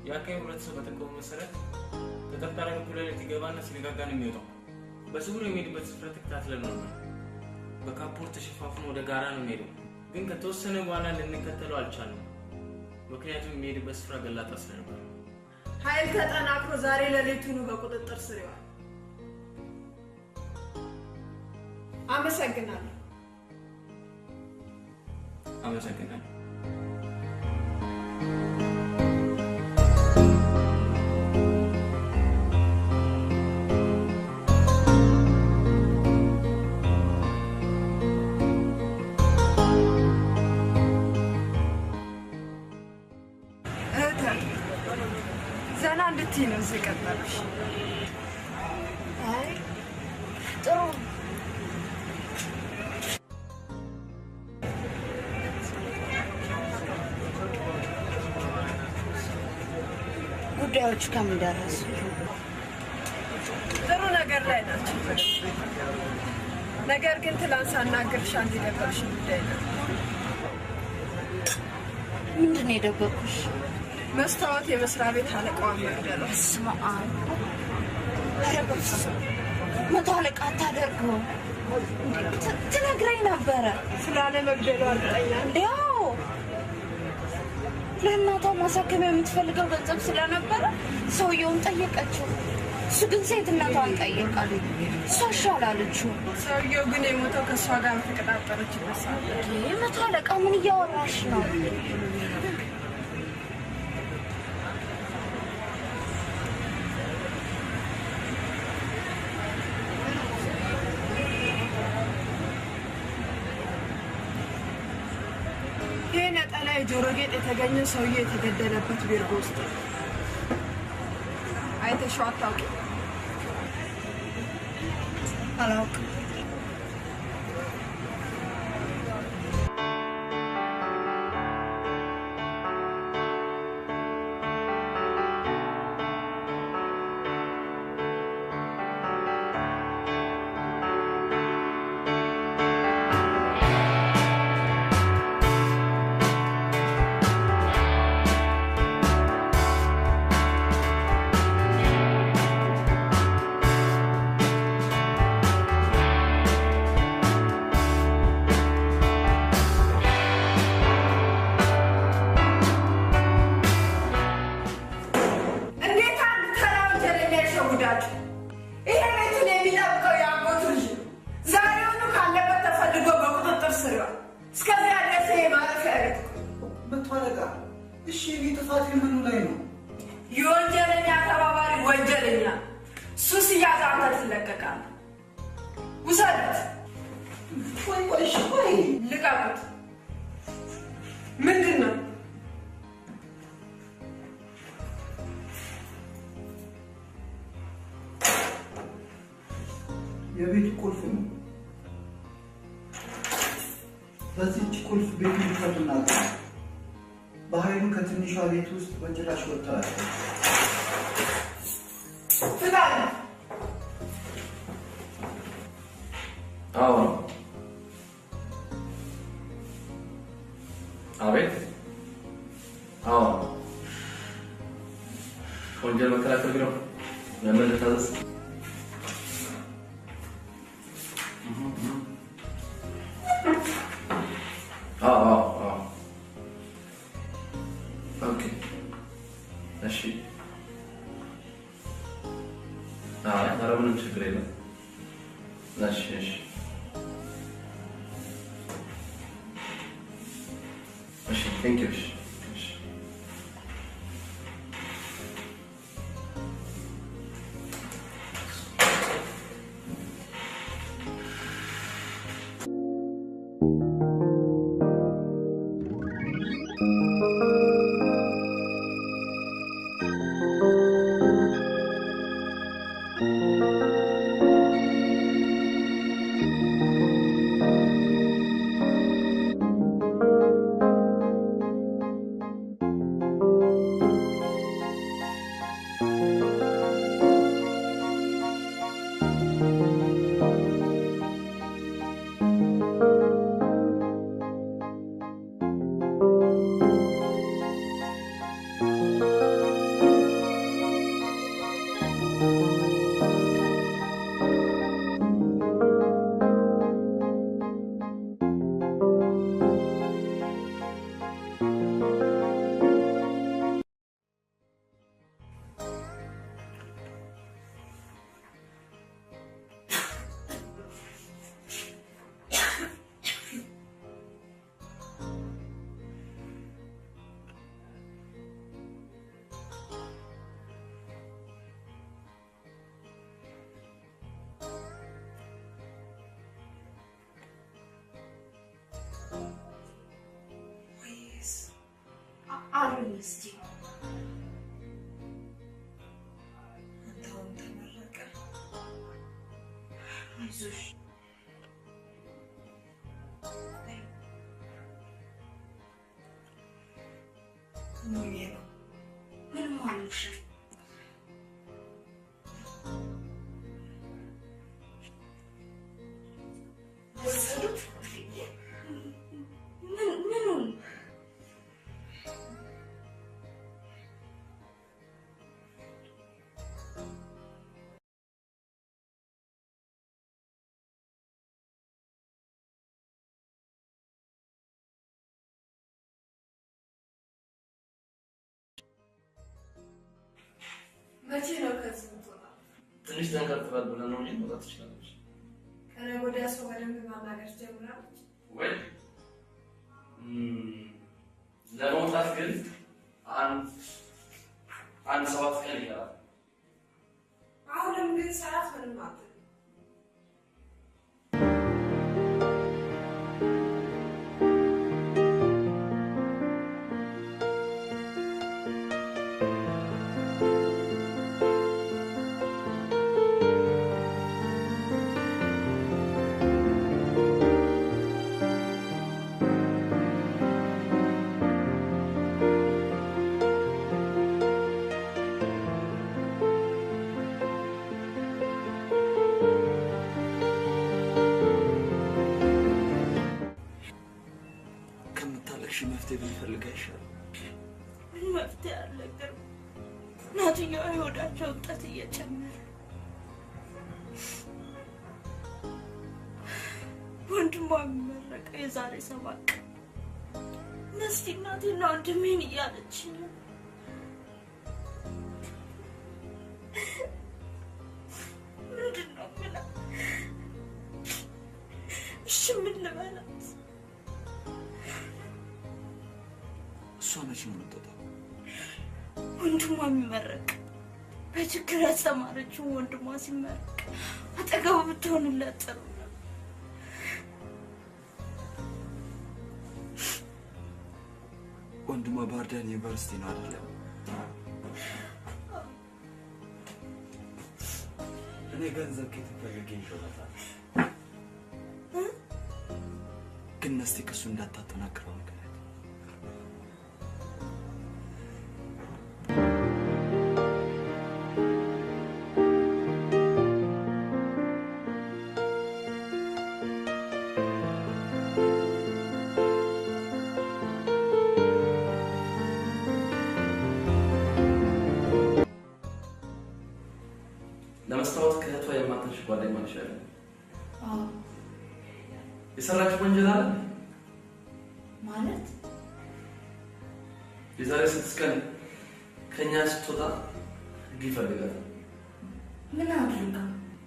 Speaker 12: የአካባቢው ህብረተሰብ በጠቆመው መሰረት ተጠርጣሪ እኩለ ሌሊት ይገባና ሲነጋጋ ነው የሚወጣው። በስውር የሚሄድበት ስፍራ ተከታትለን ነው። በካፖርት ተሸፋፍኖ ወደ ጋራ ነው የሚሄደው። ግን ከተወሰነ በኋላ ልንከተለው አልቻልንም። ምክንያቱም የሚሄድበት ስፍራ ገላጣ ስለነበር።
Speaker 4: ኃይል ተጠናክሮ ዛሬ ሌሊቱን በቁጥጥር ስር ይዋል። አመሰግናለሁ።
Speaker 12: አመሰግናለሁ።
Speaker 4: ዘና እንድትይ ነው እዚህ ቀጠልሽ?
Speaker 5: አይ ጥሩ። ጉዳዮቹ ከምን ደረሱ?
Speaker 4: ጥሩ ነገር ላይ ናቸው። ነገር ግን ትላንት ሳናግርሽ አንድ የደበቅሽ ጉዳይ ነው።
Speaker 5: ምንድን ነው የደበቅኩሽ?
Speaker 4: መስታወት የመስሪያ ቤት አለቃዋን መግደሏ።
Speaker 5: ስማ መቶ አለቃ አታደርገው። ትነግረኝ ነበረ።
Speaker 4: ስላለ መግደሏ እርግጠኛ
Speaker 5: እንዲያው ለእናቷ ማሳከሚያ የምትፈልገው ገንዘብ ስለነበረ ሰውየውን ጠየቀችው። እሱ ግን ሴትነቷን ጠየቃል። እሷ አሻላለችው።
Speaker 4: ሰውየው ግን የሞተው ከእሷ ጋር ተቀጣጠረች ይመስላል።
Speaker 5: መቶ አለቃ ምን እያወራሽ ነው?
Speaker 4: ይህ ነጠላ የጆሮ ጌጥ የተገኘ ሰውዬ የተገደለበት ቤርጎ ውስጥ ነው። አይተሽው አታውቂም?
Speaker 5: አላውቅም።
Speaker 4: ሱስ እያዘ አንተ ትለቀቃለህ። ውሰዱት።
Speaker 7: ቆይ
Speaker 4: ልቀቁት።
Speaker 9: ምንድን ነው?
Speaker 7: የቤቱ ቁልፍ ነው። በዚህች ቁልፍ ቤት ይፈቱና በኃይሉ ከትንሿ ቤት ውስጥ በጭራሽ ወጥተዋል።
Speaker 4: ፍታኝ።
Speaker 3: አዎ አቤት። አዎ ወንጀል መከላከል ቢሮ ለምን ልታዘዝ? ኦኬ እሺ። ኧረ ምንም ችግር የለም። እሺ እሺ እሺ ቴንክ ዩ። እሺ
Speaker 5: አሉኝ እስቲ አንተውን ተመረቀ። አይዞሽ ምንም አልልሽም። ወሰዱት ምኑን
Speaker 4: መቼ ነው ከዚህ የምትወጣው?
Speaker 3: ትንሽ ጠንከር ትበል ብለን ነው እንጂ መውጣት ትችላለች።
Speaker 4: ከነገ ወዲያ ሰው በደንብ ማናገር ጀምራለች
Speaker 3: ወይ? ለመውጣት ግን አንድ 7 ቀን ይቀራል።
Speaker 4: አሁንም ግን ሰዓት ምንም አትልም።
Speaker 7: መፍትሄ ብንፈልግ አይሻልም?
Speaker 5: ምን መፍትሄ አለ? ግን እናትየዋ የሆዳቸው እብጠት እየጨመረ ወንድሟ የሚመረቀ የዛሬ 7 ቀን እስቲ እናቴና ወንድሜን እያለች ምንድን ነው የምላት? እሺ ምን ልበላት?
Speaker 7: እሷ መቼ ነው የምትወጣው?
Speaker 5: ወንድሟ የሚመረቅ በችግር ያስተማረችው ወንድሟ ሲመረቅ አጠገቡ ብትሆንለት ጥሩ ነው።
Speaker 7: ወንድሟ ባህር ዳር ዩኒቨርሲቲ ነው አይደለም? እኔ ገንዘብ ከየት ፈልጌ ይሾላታል? ግን እስቲ ክሱ እንዳታጠናክረው ነገር
Speaker 3: ለመስታወት ከእህቷ የማትንሽ ጓደኛ ነሽ አይደል? የሰራችው ወንጀል አለ
Speaker 5: ማለት
Speaker 3: የዛሬ 6 ቀን ከኛ ስትወጣ ህግ ይፈልጋታል።
Speaker 5: ምን አድርጋ?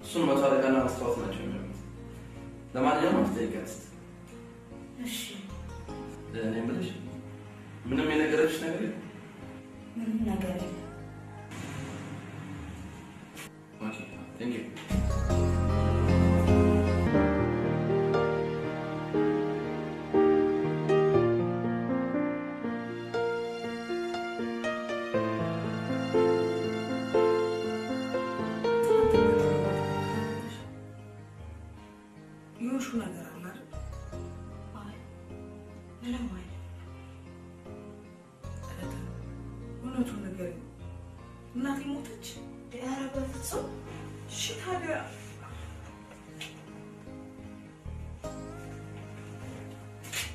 Speaker 3: እሱን መቶ አለቃና መስታወት ናቸው የሚሉት። ለማንኛውም አትጠይቂያት።
Speaker 5: እሺ
Speaker 3: እኔ የምልሽ ምንም የነገረችሽ ነገር የለም?
Speaker 5: ምንም ነገር የለም።
Speaker 3: ኦኬ ቴንክ ዩ።
Speaker 6: የሆንሽው ነገር አለ አይደል?
Speaker 5: አይ ምንም አይደለም።
Speaker 6: እውነቱን ነገር እናቴ ሞተች?
Speaker 5: ኧረ በፍጹም።
Speaker 6: እሺ ታዲያ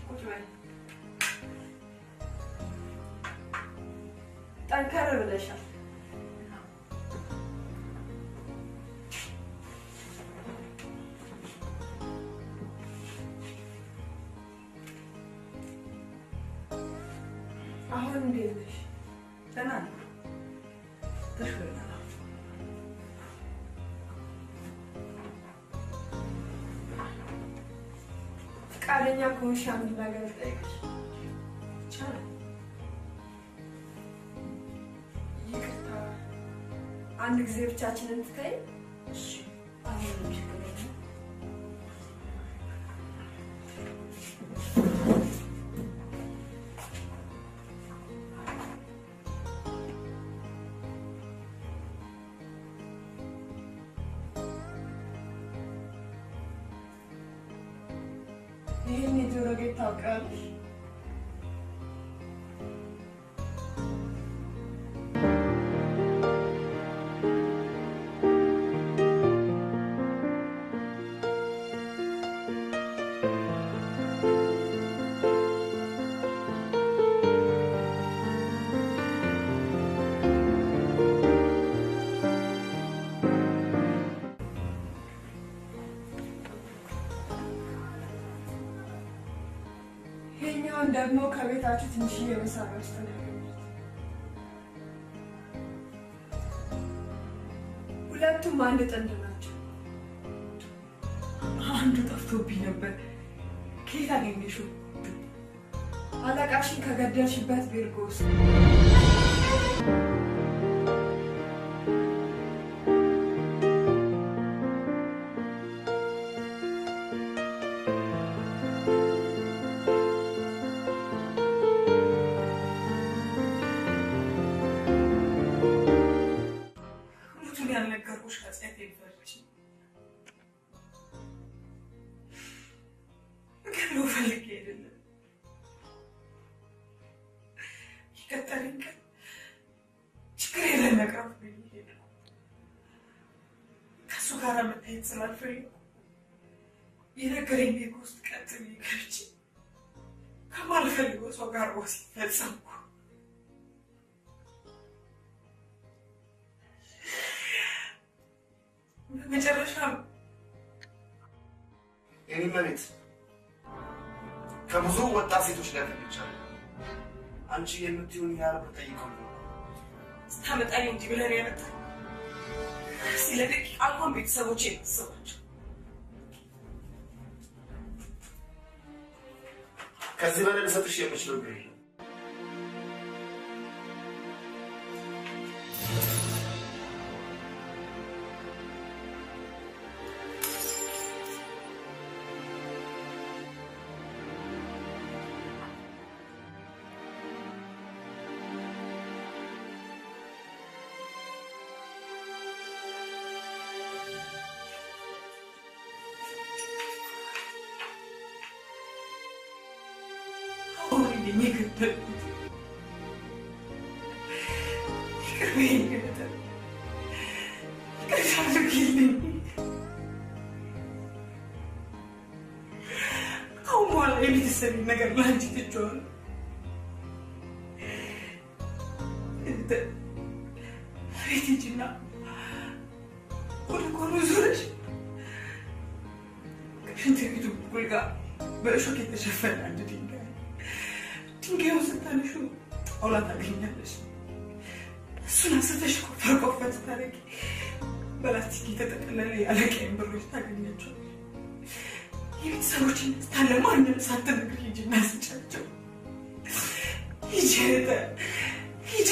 Speaker 4: ቁጭ በይ። ጠንከር ብለሻል። አሁን እንዴት ነሽ?
Speaker 6: ደህና ነኝ። ተሽሎኛል።
Speaker 4: ፈቃደኛ ከሆንሽ አንድ ነገር ልጠይቅሽ።
Speaker 6: ይቻላል?
Speaker 4: ይቅርታ፣ አንድ ጊዜ ብቻችንን ትተይ።
Speaker 5: እሺ አሁን ችግር የለም።
Speaker 4: ይህን የጆሮ ጌጥ ታውቂዋለሽ? ይሄኛውን ደግሞ ከቤታችሁ ትንሽዬ መሳሪያ ውስጥ ነው ያገኘሁት። ሁለቱም አንድ ጥንድ ናቸው።
Speaker 6: አንዱ ጠፍቶብኝ ነበር። ከየት አገኘሽው?
Speaker 4: አለቃሽን ከገደልሽበት ቤርጎ ውስጥ።
Speaker 6: ያልነገርኩሽ ኃጢአት የፈረች ገለው ፈልጌ አይደለም። የቀጠረኝ ቀን ችግር የለም መቅረፍ ብዬ ሄድኩ። ከእሱ ጋር መታየት ስላልፈለኩ የነገረኝ ቤት ውስጥ ቀጥ ብዬ ገብቼ ከማልፈልገው ሰው ጋር ወሲብ ፈጸምኩ። በመጨረሻ
Speaker 1: የኔ መሬት ከብዙ ወጣት ሴቶች ጋር ተገኝቻለሁ። አንቺ የምትሆን ያህል ብጠይቀው ነው
Speaker 6: ስታመጣኝ እንዲህ ብለን ያመጣ እስቲ ለደቂቃ እንኳን ቤተሰቦቼ የማስባቸው።
Speaker 1: ከዚህ በላይ ልሰጥሽ የምችለው ብር የለም።
Speaker 6: ነኝ የገደልኩት። ይቅር በይኝ ገለታ፣ ይቅርታ አድርጊልኝ። አሁን በኋላ የቤተሰቤን ነገር ለአንቺ ትቼዋለሁ። ቤት ሂጂና ወደ ጓሮ ዞረሽ ከሽንት ቤቱ በኩል ጋር በእሾክ የተሸፈነ አንድ ድንጋዩን ስታነሺው ጣውላ ታገኛለሽ። እሱን አንስተሽ ቆፈር ቆፈር ስታደርጊ በላስቲክ የተጠቀለለ የአለቃዬን ብሮች ታገኛቸዋለሽ። የቤተሰቦችን ደስታ ለማንም ሳትነግሪ ሂጂና ስጫቸው። ሂጂ እህቴ፣ ሂጂ።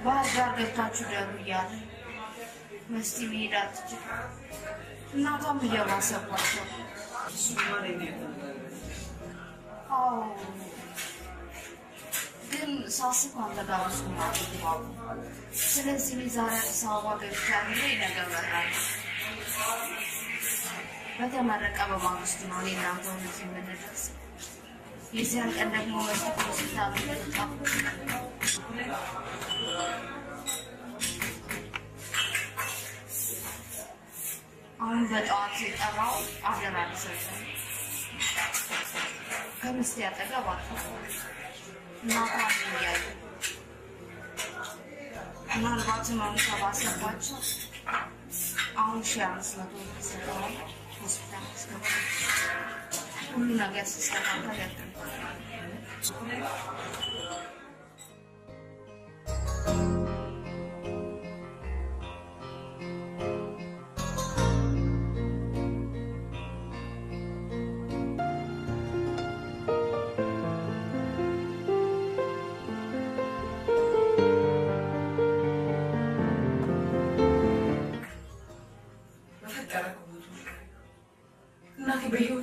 Speaker 6: ባህር ዳር ገብታችሁ ደሩ እያለ መስቲ መሄድ አትችል። እናቷም እየባሰባቸው ግን ሳስብ አንተ ጋር እሱ ማግባቡ። ስለዚህ እኔ ዛሬ አዲስ አበባ ገብቻለሁ፣ ነገ እመጣለሁ። በተመረቀ በማግስቱ ነው እኔ እናንተ እዚህ የምንደርስ። የዚያን ቀን ደግሞ መስቲ ሆስፒታል ተጣጣ አሁን በጠዋት የጠራው አደራ ሊሰጠን ከምስቴ አጠገብ እናቷን እያዩ ምናልባት ህመሙ ከባሰባቸው አሁን 500 ተሰጠው ሆስፒታል አስገባ። ሁሉ ነገር ሲስተካከል ያልተባለ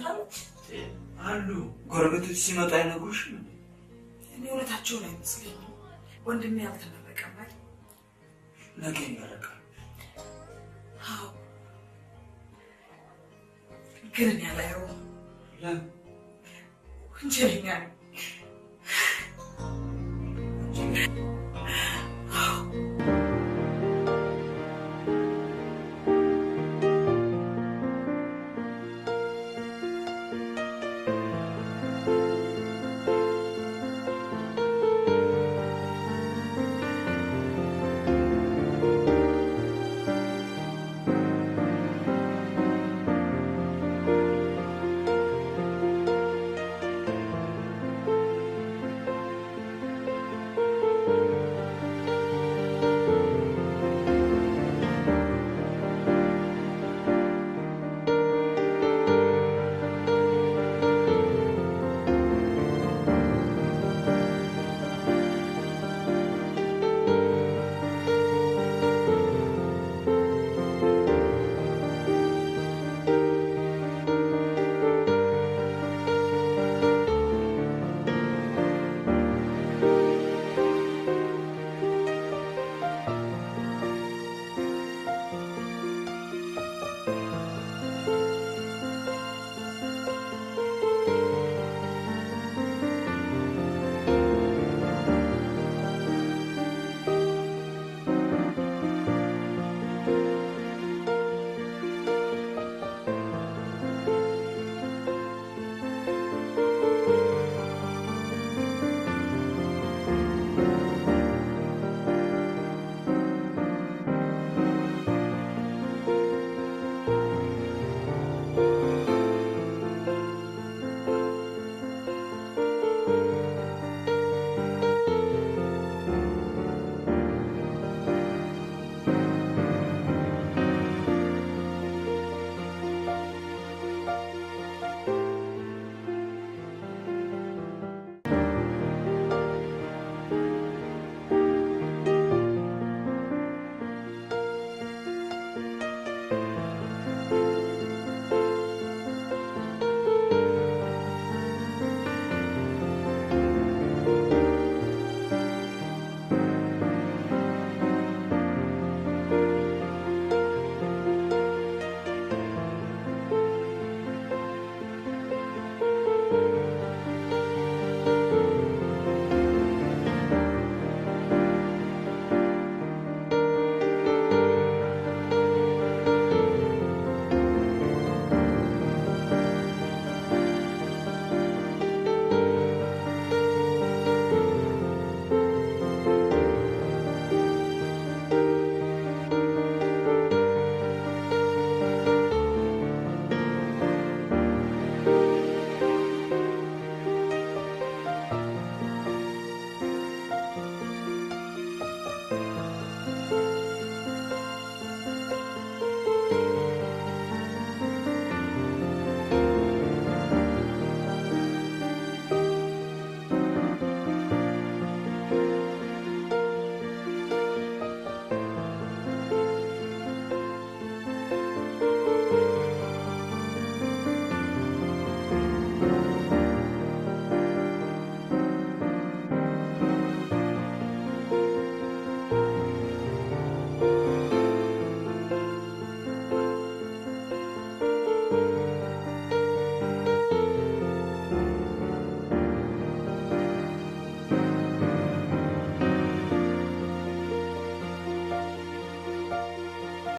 Speaker 6: ሞታለች
Speaker 8: አሉ ጎረቤቶች ሲመጡ አይነግሩሽም?
Speaker 6: እኔ እውነታቸውን አይመስለኝም። ወንድሜ ያልተመረቀም አይደል?
Speaker 8: ነገ ይመረቃል።
Speaker 6: አዎ ግን እኔ አላየውም።
Speaker 8: ለምን?
Speaker 6: ወንጀለኛ ነው።